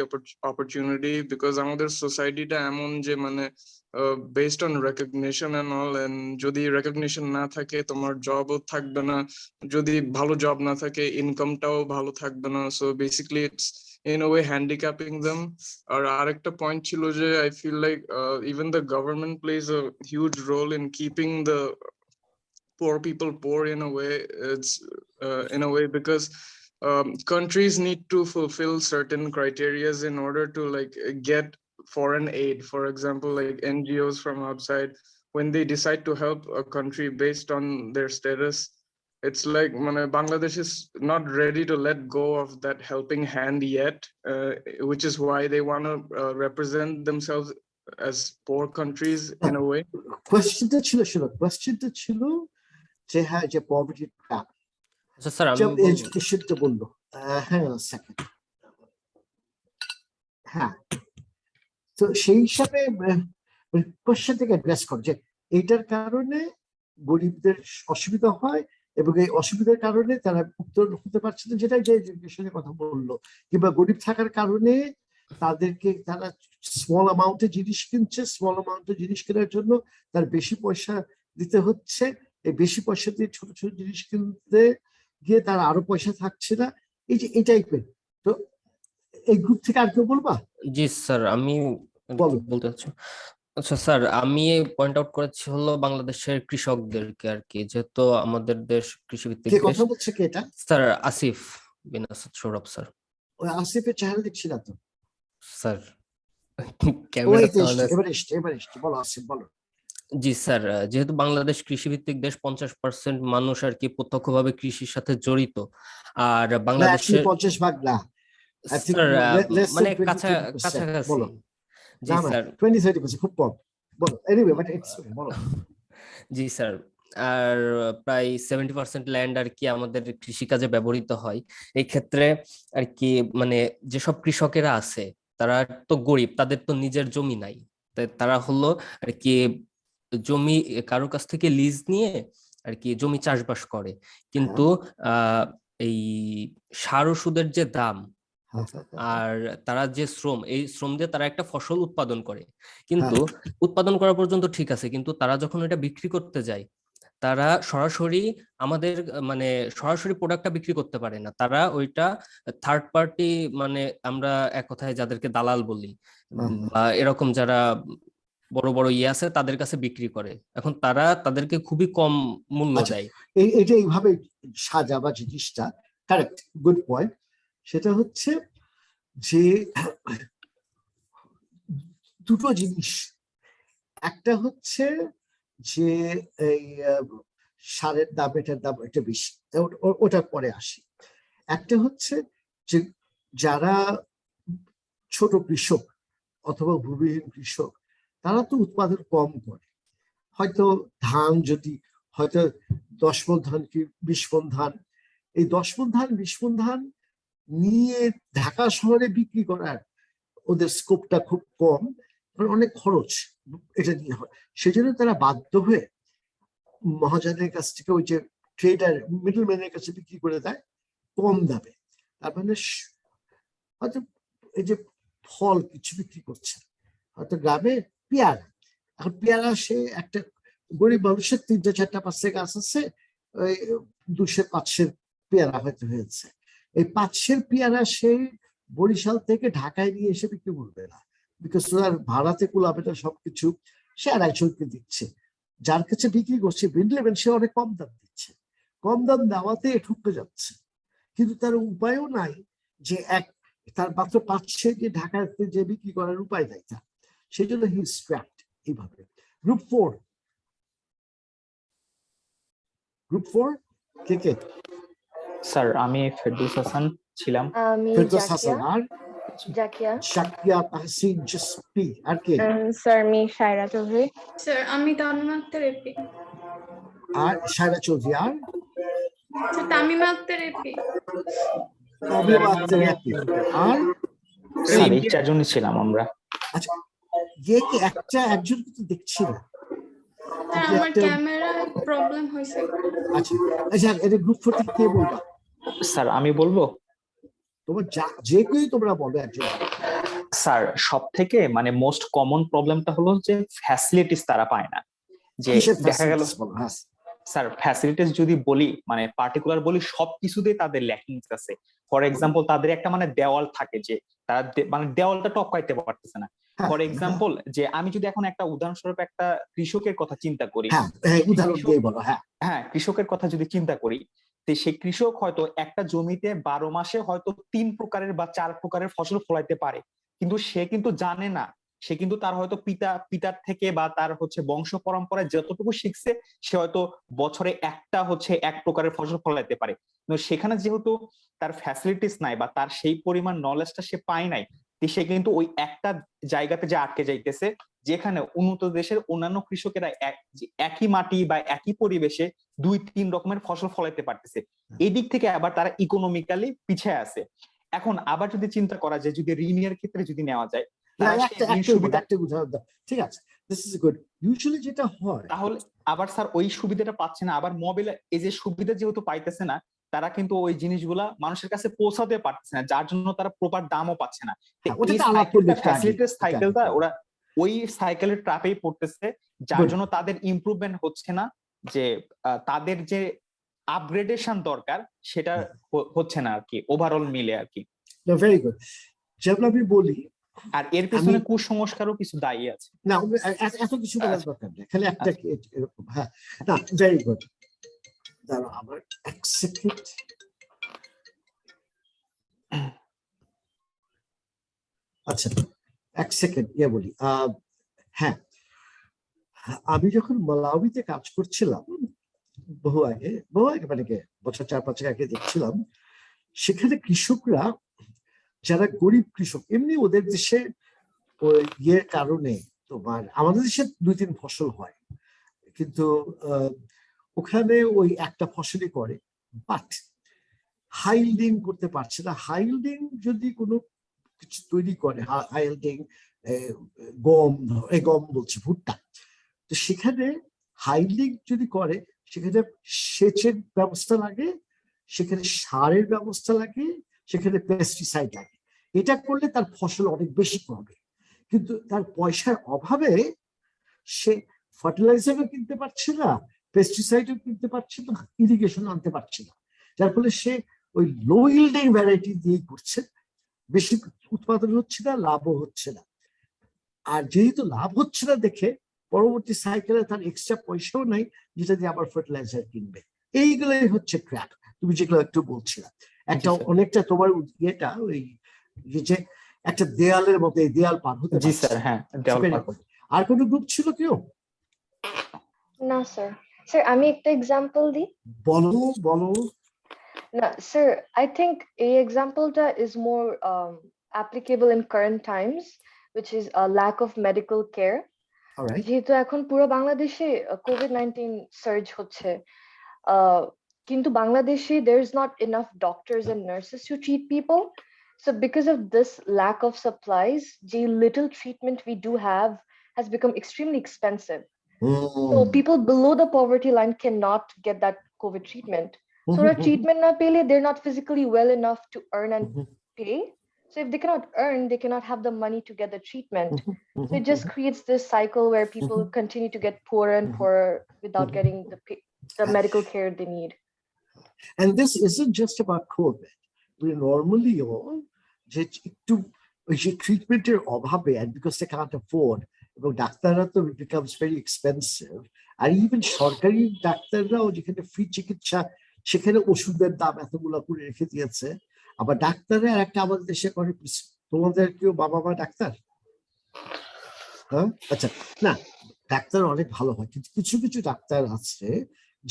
Speaker 15: opportunity, because আমাদের সোসাইটিটা এমন যে মানে based on recognition and all, and যদি recognition না থাকে তোমার জবও থাকবে না, যদি ভালো জব না থাকে ইনকামটাও ভালো থাকবে না, so basically it's in a way handicapping them. আর আরেকটা পয়েন্ট ছিল যে I feel like even the government plays a huge role in keeping the poor people poor in a way. It's in a way because countries need to fulfill certain criterias in order to like get foreign aid. For example, like NGOs from outside, when they decide to help a country based on their status, it's like Bangladesh is not ready to let go of that helping hand yet, which is why they want to represent themselves as poor countries in a way.
Speaker 1: কোয়েশ্চেনটা ছিল যে হ্যাঁ, যে পভার্টি ট্র্যাপ,
Speaker 4: আচ্ছা স্যার আমি
Speaker 1: এডুকেশনটা বললো। হ্যাঁ, সেকেন্ড, হ্যাঁ, তো সেই হিসাবে কোয়েশ্চেনটাকে অ্যাড্রেস কর যে এইটার কারণে গরিবদের অসুবিধা হয় এবং এই অসুবিধার কারণে তারা উত্তর হতে পারছে না, যেটা যে এডুকেশনের কথা বললো, কিংবা গরিব থাকার কারণে তারা স্মল অ্যামাউন্টে জিনিস কিনছে, স্মল অ্যামাউন্টে জিনিস কেনার জন্য তার বেশি পয়সা দিতে হচ্ছে, এই বেশি পয়সা দিয়ে ছোট ছোট জিনিস কিনতে গিয়ে তার আরো পয়সা থাকছে না, এই যে এই টাইপের। তো এই গ্রুপ থেকে আর কেউ বলবা?
Speaker 4: জি স্যার আমি বলতে চাচ্ছি। আচ্ছা স্যার, আমি পয়েন্ট আউট করেছি হলো বাংলাদেশের কৃষকদেরকে আর কি, যেহেতু আমাদের দেশ কৃষিভিত্তিক দেশ।
Speaker 1: কথা বলছে কে এটা?
Speaker 4: স্যার আসিফ বিন আসাদ সৌরভ স্যার।
Speaker 1: ওই আসিফের চেহারা দেখছি না তো
Speaker 4: স্যার, ক্যামেরা তো অন আছে।
Speaker 1: এবার বলো আসিফ, বলো।
Speaker 4: জি স্যার, যেহেতু বাংলাদেশ কৃষিভিত্তিক দেশ, 50% মানুষ আর কি প্রত্যক্ষভাবে কৃষির সাথে জড়িত। আর বাংলাদেশের
Speaker 1: 50% না,
Speaker 4: মানে কাছাকাছি। জি স্যার,
Speaker 1: 20-30% খুব কম, বলো। এনিওয়ে বাট ইটস বলো।
Speaker 4: জি স্যার, আর প্রায় 70% ল্যান্ড আর কি আমাদের কৃষিকাজে ব্যবহৃত হয়। এই ক্ষেত্রে আর কি মানে যেসব কৃষকেরা আছে তারা তো গরিব, তাদের তো নিজের জমি নাই, তাই তারা হলো আর কি জমি কারো কাছ থেকে লিজ নিয়ে আর কি জমি চাষবাস করে, কিন্তু এই সার ওষুধের যে দাম আর তারা যে শ্রম, এই শ্রম দিয়ে তারা একটা ফসল উৎপাদন করে, কিন্তু উৎপাদন করা পর্যন্ত ঠিক আছে, কিন্তু তারা যখন এটা বিক্রি করতে যায় তারা সরাসরি আমাদের মানে সরাসরি প্রোডাক্টটা বিক্রি করতে পারে না, তারা ওইটা থার্ড পার্টি মানে আমরা এক কথায় যাদেরকে দালাল বলি বা এরকম যারা বড় বড় আছে তাদের কাছে বিক্রি করে। এখন তারা তাদেরকে খুবই কম মূল্য দেয়।
Speaker 1: এটা এইভাবে সাজাবা জিনিসটা, কারেক্ট, গুড পয়েন্ট। সেটা হচ্ছে যে দুটো জিনিস, একটা হচ্ছে যে এই সারের দাম, এটার দাম একটা বেশি, ওটার পরে আসি। একটা হচ্ছে যে যারা ছোট কৃষক অথবা ভূমিহীন কৃষক, তারা তো উৎপাদন কম করে। হয়তো ধান যদি হয়তো 10 মণ ধান কি 20 মণ ধান, এই 10 মণ ধান 20 মণ ধান নিয়ে ঢাকা শহরে বিক্রি করার ওদের স্কোপটা খুব কম, অনেক খরচ এটা নিয়ে হয়। সেজন্য তারা বাধ্য হয়ে মহাজনের কাছ থেকে ওই যে ট্রেডার মিডলম্যানের কাছে বিক্রি করে দেয় কম দামে। তার মানে হয়তো এই যে ফল কিছু বিক্রি করছে, হয়তো গ্রামে পেয়ারা, এখন পেয়ারা সে একটা গরিব মানুষের 3টে 4টা 5টে গাছ আছে, ওই 200-500 পেয়ারা হয়তো হয়েছে। এই 500 পেয়ারা সে বরিশাল থেকে ঢাকায় নিয়ে এসে বিক্রি করবে না, বিকজ তার ভাড়াতে কুলাবে না সবকিছু, সে 250 দিচ্ছে। যার কাছে বিক্রি করছে মিডলম্যান, সে অনেক কম দাম দিচ্ছে, কম দাম দেওয়াতে ঠুকে যাচ্ছে। কিন্তু তার উপায়ও নাই যে তার মাত্র 500 দিয়ে ঢাকাতে যে বিক্রি করার উপায় নাই তার, সেই জন্য হি স্ট্র্যাপড এইভাবে। গ্রুপ 4 কে কে?
Speaker 5: স্যার আমি ফেরদৌস হাসান ছিলাম।
Speaker 3: আমি
Speaker 1: ফেরদৌস হাসান আর
Speaker 3: জাকিয়া।
Speaker 1: শাকিয়া তাহসিন জসপি আর কে?
Speaker 3: স্যার আমি সায়রা চৌধুরী।
Speaker 9: স্যার আমি তামিমা আক্তার এপি।
Speaker 1: আর সায়রা চৌধুরী আর
Speaker 9: স্যার তামিমা আক্তার এপি।
Speaker 1: তামিমা আক্তার এপি আর
Speaker 5: স্যার এই 4 জনই ছিলাম আমরা।
Speaker 1: আচ্ছা, যে কি একজন কিন্তু দেখছি না।
Speaker 9: স্যার আমার ক্যামেরা প্রবলেম হয়েছে।
Speaker 1: আচ্ছা আচ্ছা, এটা গ্রুপ 4 থেকে কে বলবা?
Speaker 5: স্যার আমি বলবো।
Speaker 1: তোমার যে কেউই তোমরা বলো একজন।
Speaker 5: স্যার সব থেকে মানে মোস্ট কমন প্রবলেমটা হলো যে ফ্যাসিলিটিস তারা পায় না। যে দেখা গেল স্যার ফ্যাসিলিটিস যদি বলি মানে পার্টিকুলার বলি, সবকিছুতেই তাদের ল্যাকিংস আছে। ফর এক্সাম্পল তাদের একটা মানে দেওয়াল থাকে যে তারা মানে দেওয়ালটা টপকাইতে পারতেছে না। ফর এক্সাম্পল যে আমি যদি এখন একটা উদাহরণস্বরূপ একটা কৃষকের কথা চিন্তা করি, হ্যাঁ কৃষকের কথা যদি চিন্তা করি, তো সেই কৃষক হয়তো একটা জমিতে 12 মাসে হয়তো 3 প্রকারের বা 4 প্রকারের ফসল ফলাইতে পারে, কিন্তু সে কিন্তু জানে না, সে কিন্তু তার হয়তো পিতার থেকে বা তার হচ্ছে বংশ পরম্পরায় যতটুকু শিখছে, সে হয়তো বছরে একটা হচ্ছে 1 প্রকারের ফসল ফলাইতে পারে। কিন্তু সেখানে যেহেতু তার ফ্যাসিলিটিস নাই বা তার সেই পরিমাণ নলেজটা সে পায় নাই, সে কিন্তু ওই একটা জায়গাতে যে আটকে যাইতেছে, যেখানে উন্নত দেশের অন্যান্য কৃষকেরা একই মাটি বা একই পরিবেশে 2-3 রকমের ফসল ফলাইতে পারতেছে। এই দিক থেকে আবার তারা ইকোনমিক্যালি পিছিয়ে আছে। এখন আবার যদি চিন্তা করা যায়, যদি ঋণের ক্ষেত্রে যদি নেওয়া যায়,
Speaker 1: ঠিক আছে, দিস ইজ গুড। ইউজুয়ালি যেটা হয়
Speaker 5: তাহলে আবার স্যার ওই সুবিধাটা পাচ্ছে না, আবার মোবাইল এই যে সুবিধা যেহেতু পাইতেছে না, তারা কিন্তু ওই জিনিসগুলা মানুষের কাছে পৌঁছাতে পারতেছে না, যার জন্য তারা প্রপার দামও পাচ্ছে না। ফ্যাসিলিটিস সাইকেলটা ওরা ওই সাইকেলের ট্র্যাপেই পড়তেছে, যার জন্য তাদের ইমপ্রুভমেন্ট হচ্ছে না, যে তাদের যে আপগ্রেডেশন দরকার সেটা হচ্ছে না আর কি, ওভারঅল মিলে আর কি।
Speaker 1: Very good. যেমন আমি বলি,
Speaker 5: আর এর পিছনে কুসংস্কারও কিছু দায়ী আছে।
Speaker 1: না এত কিছু বলার দরকার নেই, খালি একটা এরকম। হ্যাঁ না, ভেরি গুড। দাঁড়াও আমার এক সেকেন্ড। আচ্ছা এক সেকেন্ড বলি। হ্যাঁ, আমি যখন মালাউইতে কাজ করছিলাম বহু আগে মানে বছর 4-5 আগে দেখছিলাম, সেখানে কৃষকরা যারা গরিব কৃষক, এমনি ওদের দেশে ওই ইয়ের কারণে তোমার আমাদের দেশে 2-3 ফসল হয়, কিন্তু ওখানে ওই একটা ফসলই করে, বাট হাইল্ডিং করতে পারছে না। হাইল্ডিং যদি কোনো কিছু তৈরি করে, হাইল্ডিং গম বলছি, ভুট্টা, তো সেখানে হাইল্ডিং যদি করে, সেখানে সেচের ব্যবস্থা লাগে, সেখানে সারের ব্যবস্থা লাগে, সেখানে পেস্টিসাইড লাগে। এটা করলে তার ফসল অনেক বেশি হবে, কিন্তু তার পয়সার অভাবে সে ফার্টিলাইজারও কিনতে পারছে না, পেস্টিসাইডও কিনতে পারছে না, ইরিগেশন আনতে পারছে না, যার ফলে সে ওই লো ইল্ডিং ভ্যারাইটি দিয়ে করছে, বেশি উৎপাদন হচ্ছে না, লাভও হচ্ছে না। আর যেহেতু লাভ হচ্ছে না দেখে পরবর্তী সাইকেলে তার এক্সট্রা পয়সাও নাই যেটা দিয়ে আবার ফার্টিলাইজার কিনবে। এইগুলোই হচ্ছে ট্র্যাপ, তুমি যেগুলো একটু বলছিলাম। একটা অনেকটা তোমার ইয়েটা ওই যে একটা দেয়ালের মতো, এই দেয়াল পার হতে
Speaker 5: জি
Speaker 1: পারছে।
Speaker 5: স্যার, হ্যাঁ দেওয়াল পার করতে।
Speaker 1: আর কোনো গ্রুপ ছিল কেউ?
Speaker 3: না স্যার। স্যার আমি একটা এক্সাম্পল দিই।
Speaker 1: বলো বলো।
Speaker 3: না স্যার, I think এই এক্সাম্পলটা is more applicable in current times, which is a lack of medical care.
Speaker 1: Alright.
Speaker 3: যেহেতু এখন পুরো বাংলাদেশে COVID-19 সার্জ হচ্ছে, কিন্তু বাংলাদেশে there is not enough doctors and nurses to treat people. So because of this lack of supplies, the little treatment we do have has become extremely expensive. So people below the poverty line cannot get that COVID treatment. So our treatment na pele, they're not physically well enough to earn and pay. So if they cannot earn, they cannot have the money to get the treatment. So it just creates this cycle where people continue to get poorer and poorer without getting the medical care they need.
Speaker 1: And this isn't just about COVID. We normally all to treatmenটের অভাবে, and because they can't afford, এবং ডাক্তাররা তো it becomes very expensive. আর ইভেন সরকারি ডাক্তাররাও যেখানে ফ্রি চিকিৎসা, সেখানে ওষুধের দাম এতগুলো করে রেখে দিয়েছে। আবার ডাক্তাররা একটা আমাদের দেশে করে, তোমাদের কেউ বাবা মা ডাক্তার? হ্যাঁ, আচ্ছা, না ডাক্তার অনেক ভালো হয়, কিন্তু কিছু কিছু ডাক্তার আছে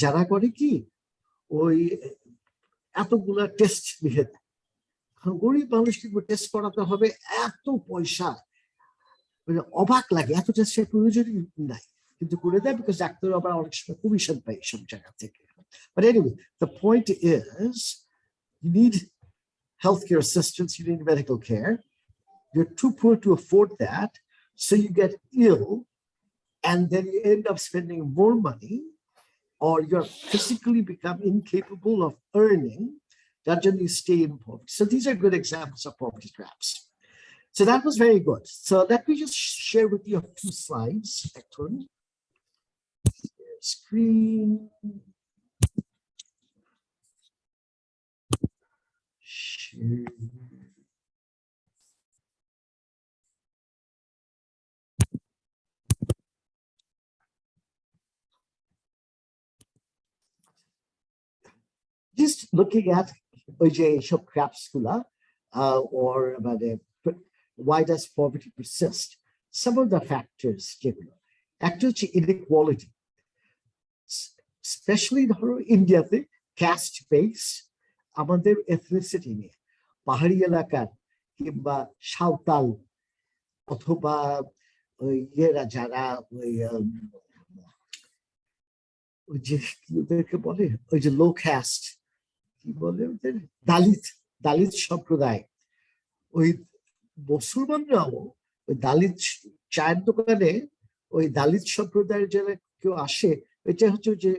Speaker 1: যারা করে কি ওই এতগুলা টেস্ট লিখে দেয়। গরিব মানুষকে টেস্ট করাতে হবে, এত পয়সা, মানে অবাক লাগে, এত টেস্টের প্রয়োজনই নাই, কিন্তু করে দেয় বিকজ ডাক্তার আবার অনেক সময় কমিশন পায় সব জায়গা থেকে। But anyway, the point is, you need healthcare assistance, you need medical care. You're too poor to afford that, so you get ill, and then you end up spending more money, or you're physically become incapable of earning. That you stay in poverty. So these are good examples of poverty traps. So that was very good. So let me just share with you a few slides. Excellent. Screen. Share. Just looking at সব crafts গুলা, or why does poverty persist? Some of the factors যেগুলো, একটা হচ্ছে inequality, especially ধরো ইন্ডিয়াতে caste base, আমাদের ethnicity নিয়ে, পাহাড়ি এলাকার কিংবা সাঁওতাল অথবা ইয়েরা যারা ওই যে ওদেরকে বলে ওই যে লো ক্যাস্ট, কি বলে ওদের, দালিত সম্প্রদায়, ওই মুসলমানরাও ওই দালিত চায়ের দোকানে ওই দালিত সম্প্রদায়ের যারা কেউ আসে, এটা হচ্ছে যে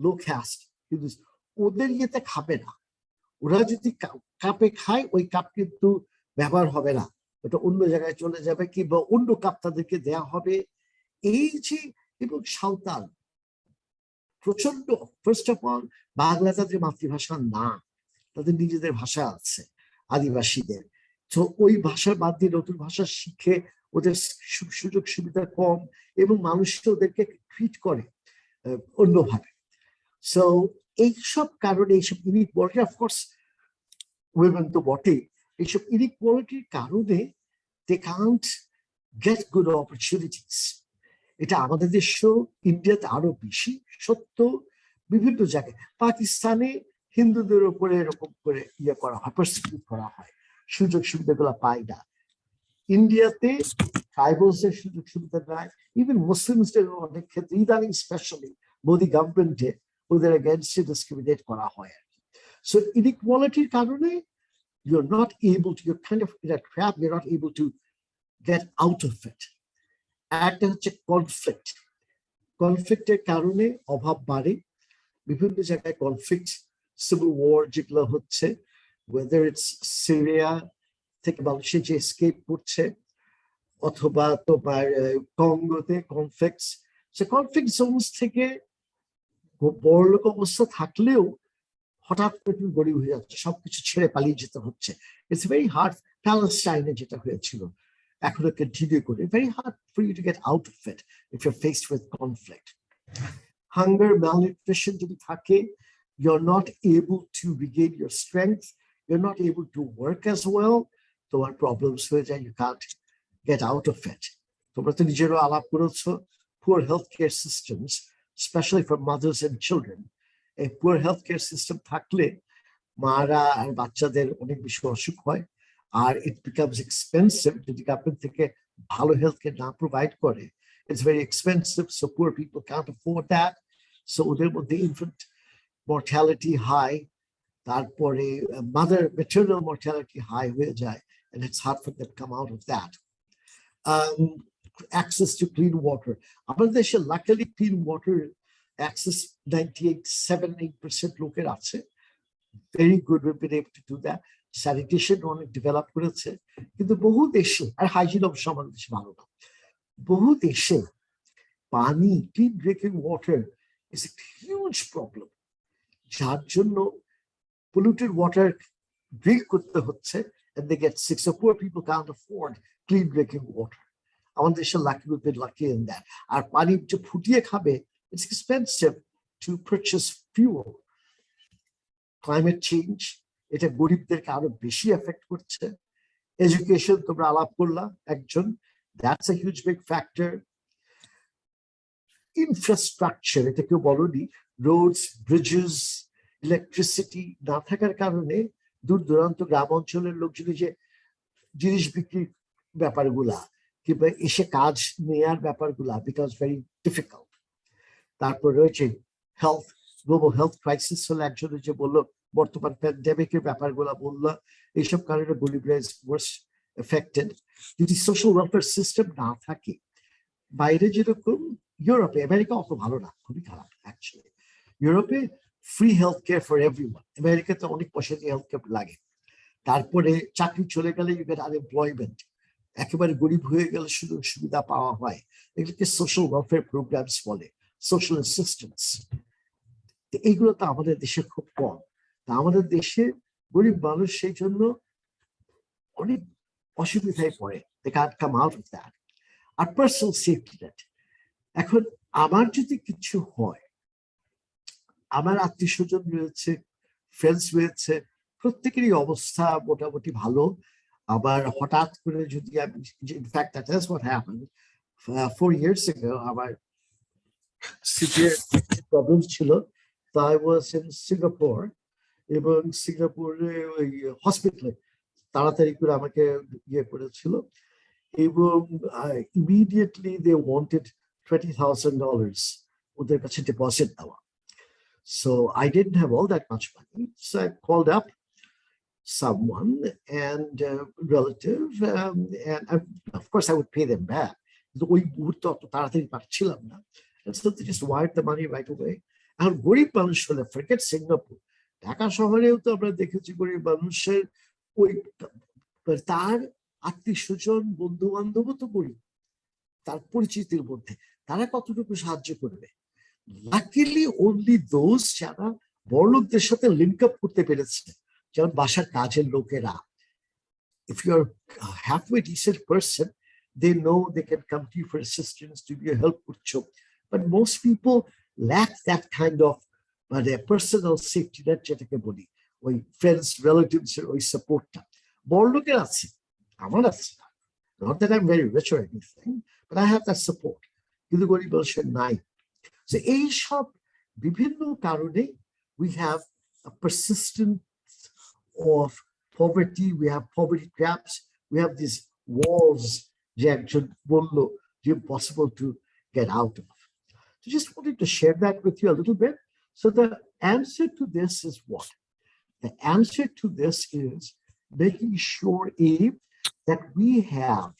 Speaker 1: লো ক্যাস্ট, কিন্তু ওদের ইয়েতে খাবে না। ওরা যদি কাপে খায়, ওই কাপ কিন্তু ব্যবহার হবে না, ওটা অন্য জায়গায় চলে যাবে, কিংবা অন্য কাপ তাদেরকে দেয়া হবে। এই যে, এবং সাঁওতাল প্রচন্ড, ফার্স্ট অফ অল বাংলা তাদের মাতৃভাষা না, তাদের নিজেদের ভাষা আছে আদিবাসীদের। তো ওই ভাষা বাদ দিয়ে নতুন ভাষা শিখে ওদের সুযোগ সুবিধা কম, এবং মানুষকে ওদেরকে ট্রিট করে অন্যভাবে। সো এইসব কারণে, এইসব ইনইকুয়ালিটি, অফকোর্স উইমেন তো বটেই, এইসব ইনইকুয়ালিটির কারণে they can't get good opportunities. এটা আমাদের দেশেও, ইন্ডিয়াতে আরো বেশি সত্য। বিভিন্ন জায়গায়, পাকিস্তানে হিন্দুদের উপরে এরকম করে ইয়ে করা হয়, পারসিকিউট করা হয়, সুযোগ সুবিধাগুলো পায় না। ইন্ডিয়াতে ট্রাইবালসের সুযোগ সুবিধা নাই, ইভেন মুসলিমসদের অনেক ক্ষেত্রে, ইদানিং স্পেশালি মোদি গভর্নমেন্টে ওদের এগেইনস্টে ডিসক্রিমিনেট করা হয় আর কি। সো ইনইকুয়ালিটির কারণে you're not able to, you're kind of in a trap, you're not able to get out of it. একটা হচ্ছে কনফ্লিক্ট, কনফ্লিক্টের কারণে অভাব বাড়ে, বিভিন্ন জায়গায় কনফ্লিক্ট, সিভিল ওয়ার যেগুলো হচ্ছে, whether it's সিরিয়া থেকে মানুষের যে এসকেপ করছে, অথবা তোমার কঙ্গোতে কনফ্লিক্টস। সে কনফ্লিক্ট জোনস থেকে বড়লোক অবস্থা থাকলেও হঠাৎ করে তুমি গরিব হয়ে যাচ্ছে, সবকিছু ছেড়ে পালিয়ে যেতে হচ্ছে। It's very hard. প্যালেস্টাইনে যেটা হয়েছিল, এখনো কন্টিনিউ করে, very hard for you to get out of it if you are faced with conflict. Hunger, malnutrition যদি থাকে, you're not able to regain your strength, you're not able to work as well, তোমার প্রবলেমস হয়ে যায়, you can't get out of it. তোমরা তো নিজেরও আলাপ করেছো, poor healthcare systems, especially for mothers and children. A poor healthcare system থাকলে মারা আর বাচ্চাদের অনেক বেশি অসুখ হয়, আর it becomes expensive যদি গভর্নমেন্ট থেকে ভালো হেলথকেয়ার না প্রোভাইড করে। It's very expensive, so poor people can't afford that. So ওদের মধ্যে infant mortality high, তারপরে maternal mortality high হয়ে যায়, and it's hard for them to come out of that. Access to clean water. আমাদের দেশে luckily clean water access 98-78% লোকের আছে। Very good, we've been able to do that. Sanitation অনেক ডেভেলপ করেছে, কিন্তু বহু দেশে, আর হাইজিন অবশ্য আমাদের দেশে ভালো না, বহু দেশে পানি, clean drinking water is a huge problem, যার জন্য polluted water drink করতে হচ্ছে, and they get sick. So poor people can't afford clean drinking water. আমাদের দেশে we've been lucky in that. আর পানি যে ফুটিয়ে খাবে, it's expensive to purchase fuel. Climate change, এটা গরিবদেরকে আরো বেশি এফেক্ট করছে। এডুকেশন তোমরা আলাপ করলা একজন, that's a huge big factor. Infrastructure, এটা কেউ বলনি, roads, bridges, ইলেকট্রিসিটি না থাকার কারণে দূর দূরান্ত গ্রাম অঞ্চলের লোকজন যে জিনিস বিক্রির ব্যাপারগুলা কিংবা এসে কাজ নেয়ার ব্যাপারগুলা বিকজ ভেরি ডিফিকাল্ট। তারপর রয়েছে হেলথ, গ্লোবাল হেলথ ক্রাইসিস হলো একজনে যে বললো, বর্তমান প্যান্ডেমিকের ব্যাপারগুলা বললো, এইসব কারণে গরিবরা ইজ ওয়ার্স এফেক্টেড। যদি সোশ্যাল ওয়েলফেয়ার সিস্টেম না থাকে, বাইরে যেরকম ইউরোপে, আমেরিকা অত ভালো না, খুবই খারাপ অ্যাকচুয়ালি। ইউরোপে free healthcare for everyone. আমেরিকাতে অনেক পয়সা দিয়ে হেলথকেয়ার লাগে। তারপরে চাকরি চলে গেলে you get unemployment. একেবারে গরিব হয়ে গেলে সুযোগ সুবিধা পাওয়া হয়, এগুলোকে সোশ্যাল ওয়েলফেয়ার প্রোগ্রামস বলে, সোশ্যাল অ্যাসিস্ট্যান্স। এইগুলো তো আমাদের দেশে খুব কম। তা আমাদের দেশে গরিব মানুষ সেই জন্য অনেক অসুবিধায় পড়ে, they can't come out of that. আর পার্সোনাল সেফটি নেট, এখন আমার যদি কিছু হয়, আমার আত্মীয় স্বজন রয়েছে, ফ্রেন্ডস রয়েছে, প্রত্যেকেরই অবস্থা মোটামুটি ভালো। আবার হঠাৎ করে যদি আমি, in fact that is what happened 4 years ago, আমার সিভিয়ার প্রবলেম ছিল। তো আই ওয়াজ ইন সিঙ্গাপুর, এবং সিঙ্গাপুরে ওই হসপিটালে তাড়াতাড়ি করে আমাকে ইয়ে করেছিল, এবং ইমিডিয়েটলি দে ওয়ান্টেড $20,000 ওদের কাছে ডিপোজিট দেওয়া। So I didn't have all that much money. So I called up someone and relative, and of course I would pay them back. And so they just wired the money right away. And গরিব মানুষ হলে, forget Singapore, ঢাকা শহরেও তো আমরা দেখেছি গরিব মানুষের ওই তার আত্মীয় স্বজন বন্ধু বান্ধব তো গরিব, তার পরিচিতির মধ্যে তারা কতটুকু সাহায্য করবে। Luckily only those যারা বড়লোকদের সাথে লিঙ্ক আপ করতে পেরেছে, যেমন বাসার কাজের লোকেরা, if you're a halfway decent person, they know they can come to you for assistance, to be a help করছো। But most people lack that kind of personal safety net, যেটাকে বলি, ওই ফ্রেন্ডস রিলেটিভস এর ওই সাপোর্টটা বড়লোকের আছে, আমার আছে না। Not that I'm very rich or anything, but I have that support, কিন্তু গরিব মানুষের নাই। So এইসব বিভিন্ন কারণে we have a persistence of poverty, we have poverty traps, we have these walls যে একজন বললো যে impossible to get out of. So just wanted to share that with you a little bit. So the answer to this is what? The answer to this is making sure, that we have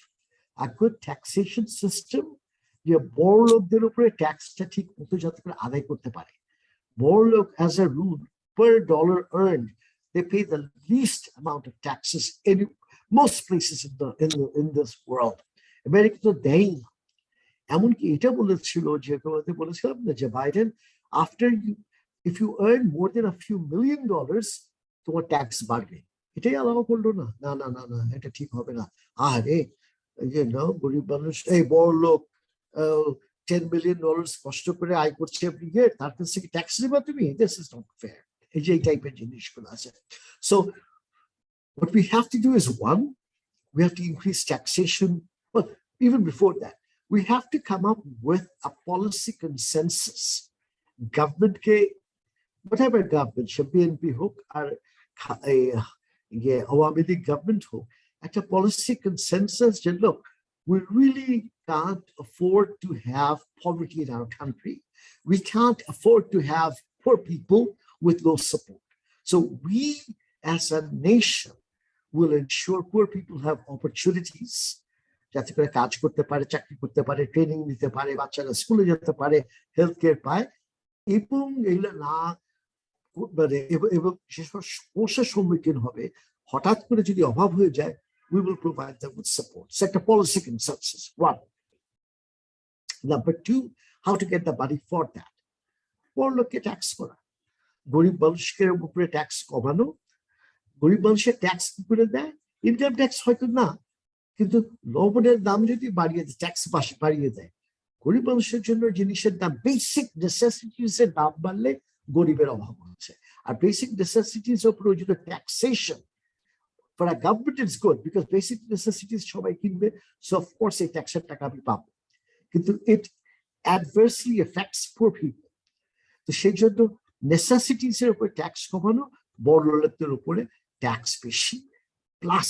Speaker 1: a good taxation system, যে বড় লোকদের উপরে ট্যাক্সটা ঠিক মতো যাতে করে আদায় করতে পারে। বড় লোক as a rule per dollar earned, they pay the least amount of taxes in most places in this world. America তো দেয় না। এমনকি এটা বলেছিল, যে বলেছিলাম না যে Biden, after you, if you earn more than a few $1 million, তোমার ট্যাক্স বাড়বে। এটাই আলাদা করলো না, না না না না, এটা ঠিক হবে না। আরে গরিব মানুষ, এই বড় লোক $10 million কষ্ট করে আয় করছে এভরি ইয়ার, তার কাছ থেকে ট্যাক্স নেবা তুমি? This is not fair. এই যে এই টাইপের জিনিসগুলো আছে। So what we have to do is, one, We have to increase taxation. Well, even before that, we have to come up with a policy consensus. Government ke, whatever government, BNP hook or Awami League government hook, at a policy consensus, look, we really can't afford to have poverty in our country. We can't afford to have poor people with low support. So we as a nation will ensure poor people have opportunities, যাতে করে কাজ করতে পারে, চাকরি করতে পারে, ট্রেনিং নিতে পারে, বাচ্চারা স্কুলে যেতে পারে, হেলথ কেয়ার পায়, এবং এগুলো না মানে এবং সেসব সমস্যার সম্মুখীন হবে। হঠাৎ করে যদি অভাব হয়ে যায়, we will provide them with support. So একটা policy consensus, one. Number two, how to get the money for that. বড় লোককে ট্যাক্স করা, গরিব মানুষের উপরে ট্যাক্স কমানো। গরিব মানুষের ট্যাক্স কি করে দেয়? ইনকাম ট্যাক্স হয়তো না, কিন্তু লবণের দাম যদি বাড়িয়ে দেয়, ট্যাক্স বাড়িয়ে দেয়, গরিব মানুষের জন্য জিনিসের দাম, বেসিক নেসেসিটিস এর দাম বাড়লে গরিবের অভাব হচ্ছে। আর বেসিক নেসেসিটিস এর উপর যদি taxation for a government it's good because basic necessities সবাই কিনবে, so of course এই ট্যাক্সের টাকা আমি পাবো, কিন্তু it adversely affects poor people. তো সেই জন্য নেসেসিটিস এর উপর ট্যাক্স কমানো, বড় লোকদের উপরে ট্যাক্স বেশি, প্লাস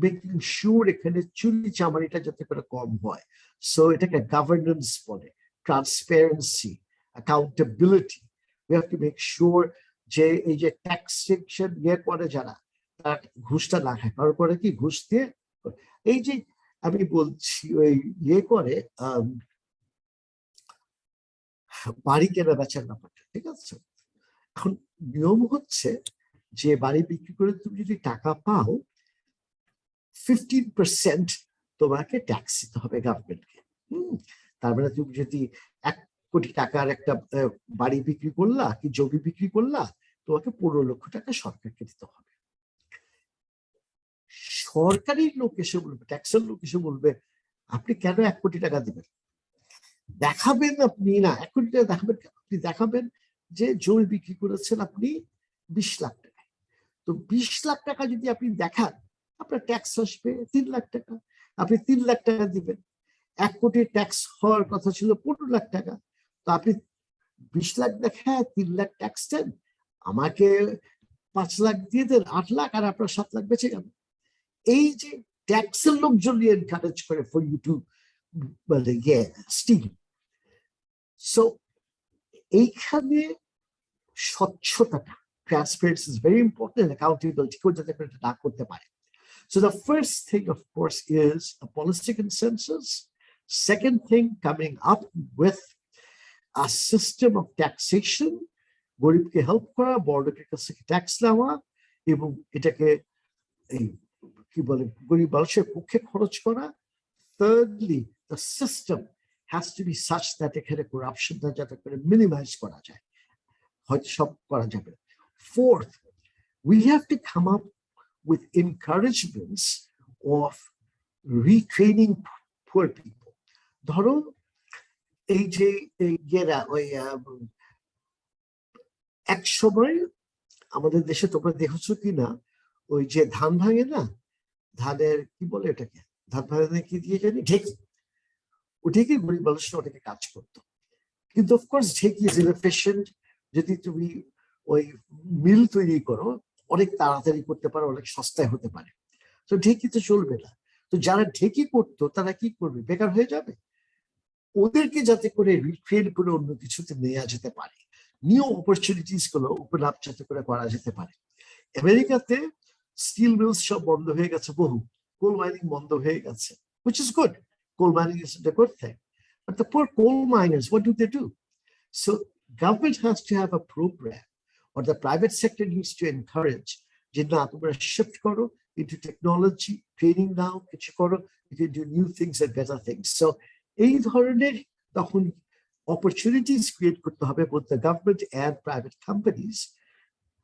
Speaker 1: মেকিং শিওর এখানে চুরি চামারিটা যাতে করে কম হয়। সো এটাকে গভর্নেন্স বলে, transparency, accountability. We have to make sure যে এই যে ট্যাক্সেশন ইয়ে করে যারা, তার ঘুষটা না খায়। কারণ করে কি, ঘুষ দিয়ে এই যে আমি বলছি ওই ইয়ে করে বাড়ি কেনা বেচার ব্যাপারটা, ঠিক আছে? এখন নিয়ম হচ্ছে যে বাড়ি বিক্রি করে তুমি যদি টাকা পাও, 15% তোমাকে ট্যাক্স দিতে হবে গভর্নমেন্টকে। তার মানে তুমি যদি 1 কোটি টাকার একটা বাড়ি বিক্রি করলা কি জমি বিক্রি করলা, তোমাকে 15 লক্ষ টাকা সরকারকে দিতে হবে। সরকারি লোক এসে বলবে, ট্যাক্সের লোক এসে বলবে, আপনি কেন 1 কোটি টাকা দিবেন? দেখাবেন আপনি না 1 কোটি টাকা দেখাবেন, আপনি দেখাবেন যে জমি বিক্রি করেছেন আপনি 20 লাখ টাকা। তো 20 লাখ টাকা যদি আপনি দেখান, আপনার ট্যাক্স আসবে 3 লাখ টাকা। আপনি 3 লাখ টাকা দিবেন, 1 কোটি ট্যাক্স হওয়ার কথা ছিল 15 লাখ টাকা। তো আপনি 20 লাখ দেখায় 3 লাখ ট্যাক্স দেন, আমাকে 5 লাখ দিয়ে দেন, 8 লাখ, আর আপনার 7 লাখ বেঁচে গেল। এই যে ট্যাক্সের লোকজন এনকারেজ করে for you to steal. So এইখানে স্বচ্ছতাটা, transparency is very important, accountability কেউ যাতে করে না করতে পারে। So the first thing, of course, is a policy consensus. Second thing, coming up with a system of taxation, গরিবকে হেল্প করা, বড়লোকের কাছ থেকে ট্যাক্স নেওয়া, এবং এটাকে কি বলে গরিব মানুষের পক্ষে খরচ করা। Thirdly, the system has to be such that এখানে করাপশনটা যাতে করে মিনিমাইজ করা যায়, হয়তো সব করা যাবে। Fourth, we have to come up with encouragements of retraining poor people. ধরো এই যে ওই এক সময় আমাদের দেশে, তোমরা দেখেছো কিনা, ওই যে ধান ভাঙে না, ধানের কি বলে এটাকে, ধান ভাঙে কি দিয়ে জানি, ঢেকি। ও ঢেকি গরিব মানুষরা অনেকে কাজ করতো, কিন্তু অফকোর্স ঢেকি ইজ ইনএফিশিয়েন্ট। যদি তুমি ওই মিল তৈরি করো, অনেক তাড়াতাড়ি করতে পারে, অনেক সস্তায় হতে পারে, তো ঢেকি তো চলবে না। তো যারা ঢেকি করতো তারা কি করবে, বেকার হয়ে যাবে। ওদেরকে যাতে করে রিট্রেন করে অন্য কিছুতে নেওয়া যেতে পারে, নিউ অপরচুনিটিস গুলো ওপেন আপ যাতে করে করা যেতে পারে। আমেরিকাতে স্টিল মিলস সব বন্ধ হয়ে গেছে, বহু কোল মাইনিং বন্ধ হয়ে গেছে, which is good. Coal mining is a good thing, but the poor coal miners, what do they do? So government has to have a program, or the private sector needs to encourage যে না, তোমরা শিফট করো into technology, training now, কিছু করো, you can do new things and better things. So এই ধরনের তখন opportunities create করতে হবে both the government and private companies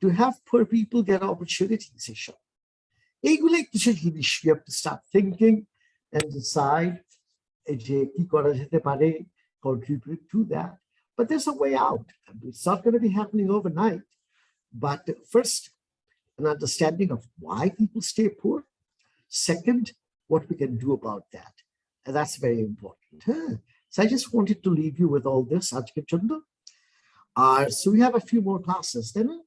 Speaker 1: to have poor people get opportunities. এইগুলো কিছু জিনিস we have to start thinking and decide যে কি করা যেতে পারে, contribute to that. But there's a way out. It's not going to be happening overnight. But first, an understanding of why people stay poor, Second, what we can do about that. And that's very important. Huh? So I just wanted to leave you with all this. So we have a few more classes, then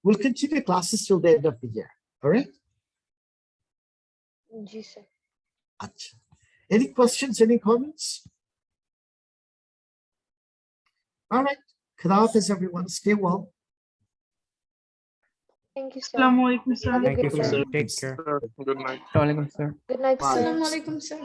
Speaker 1: we'll continue classes till the end of the year. All right?
Speaker 3: Ji sir.
Speaker 1: Achha. Any questions, any comments? All right. Khuda Hafiz, everyone. Stay well.
Speaker 3: Thank you, sir.
Speaker 9: Assalamualaikum, sir.
Speaker 3: Have a
Speaker 11: Thank you,
Speaker 3: good
Speaker 11: sir.
Speaker 3: night.
Speaker 11: Take care.
Speaker 15: Good night.
Speaker 14: Assalamualaikum, sir.
Speaker 3: Good night, sir.
Speaker 9: Assalamualaikum, sir.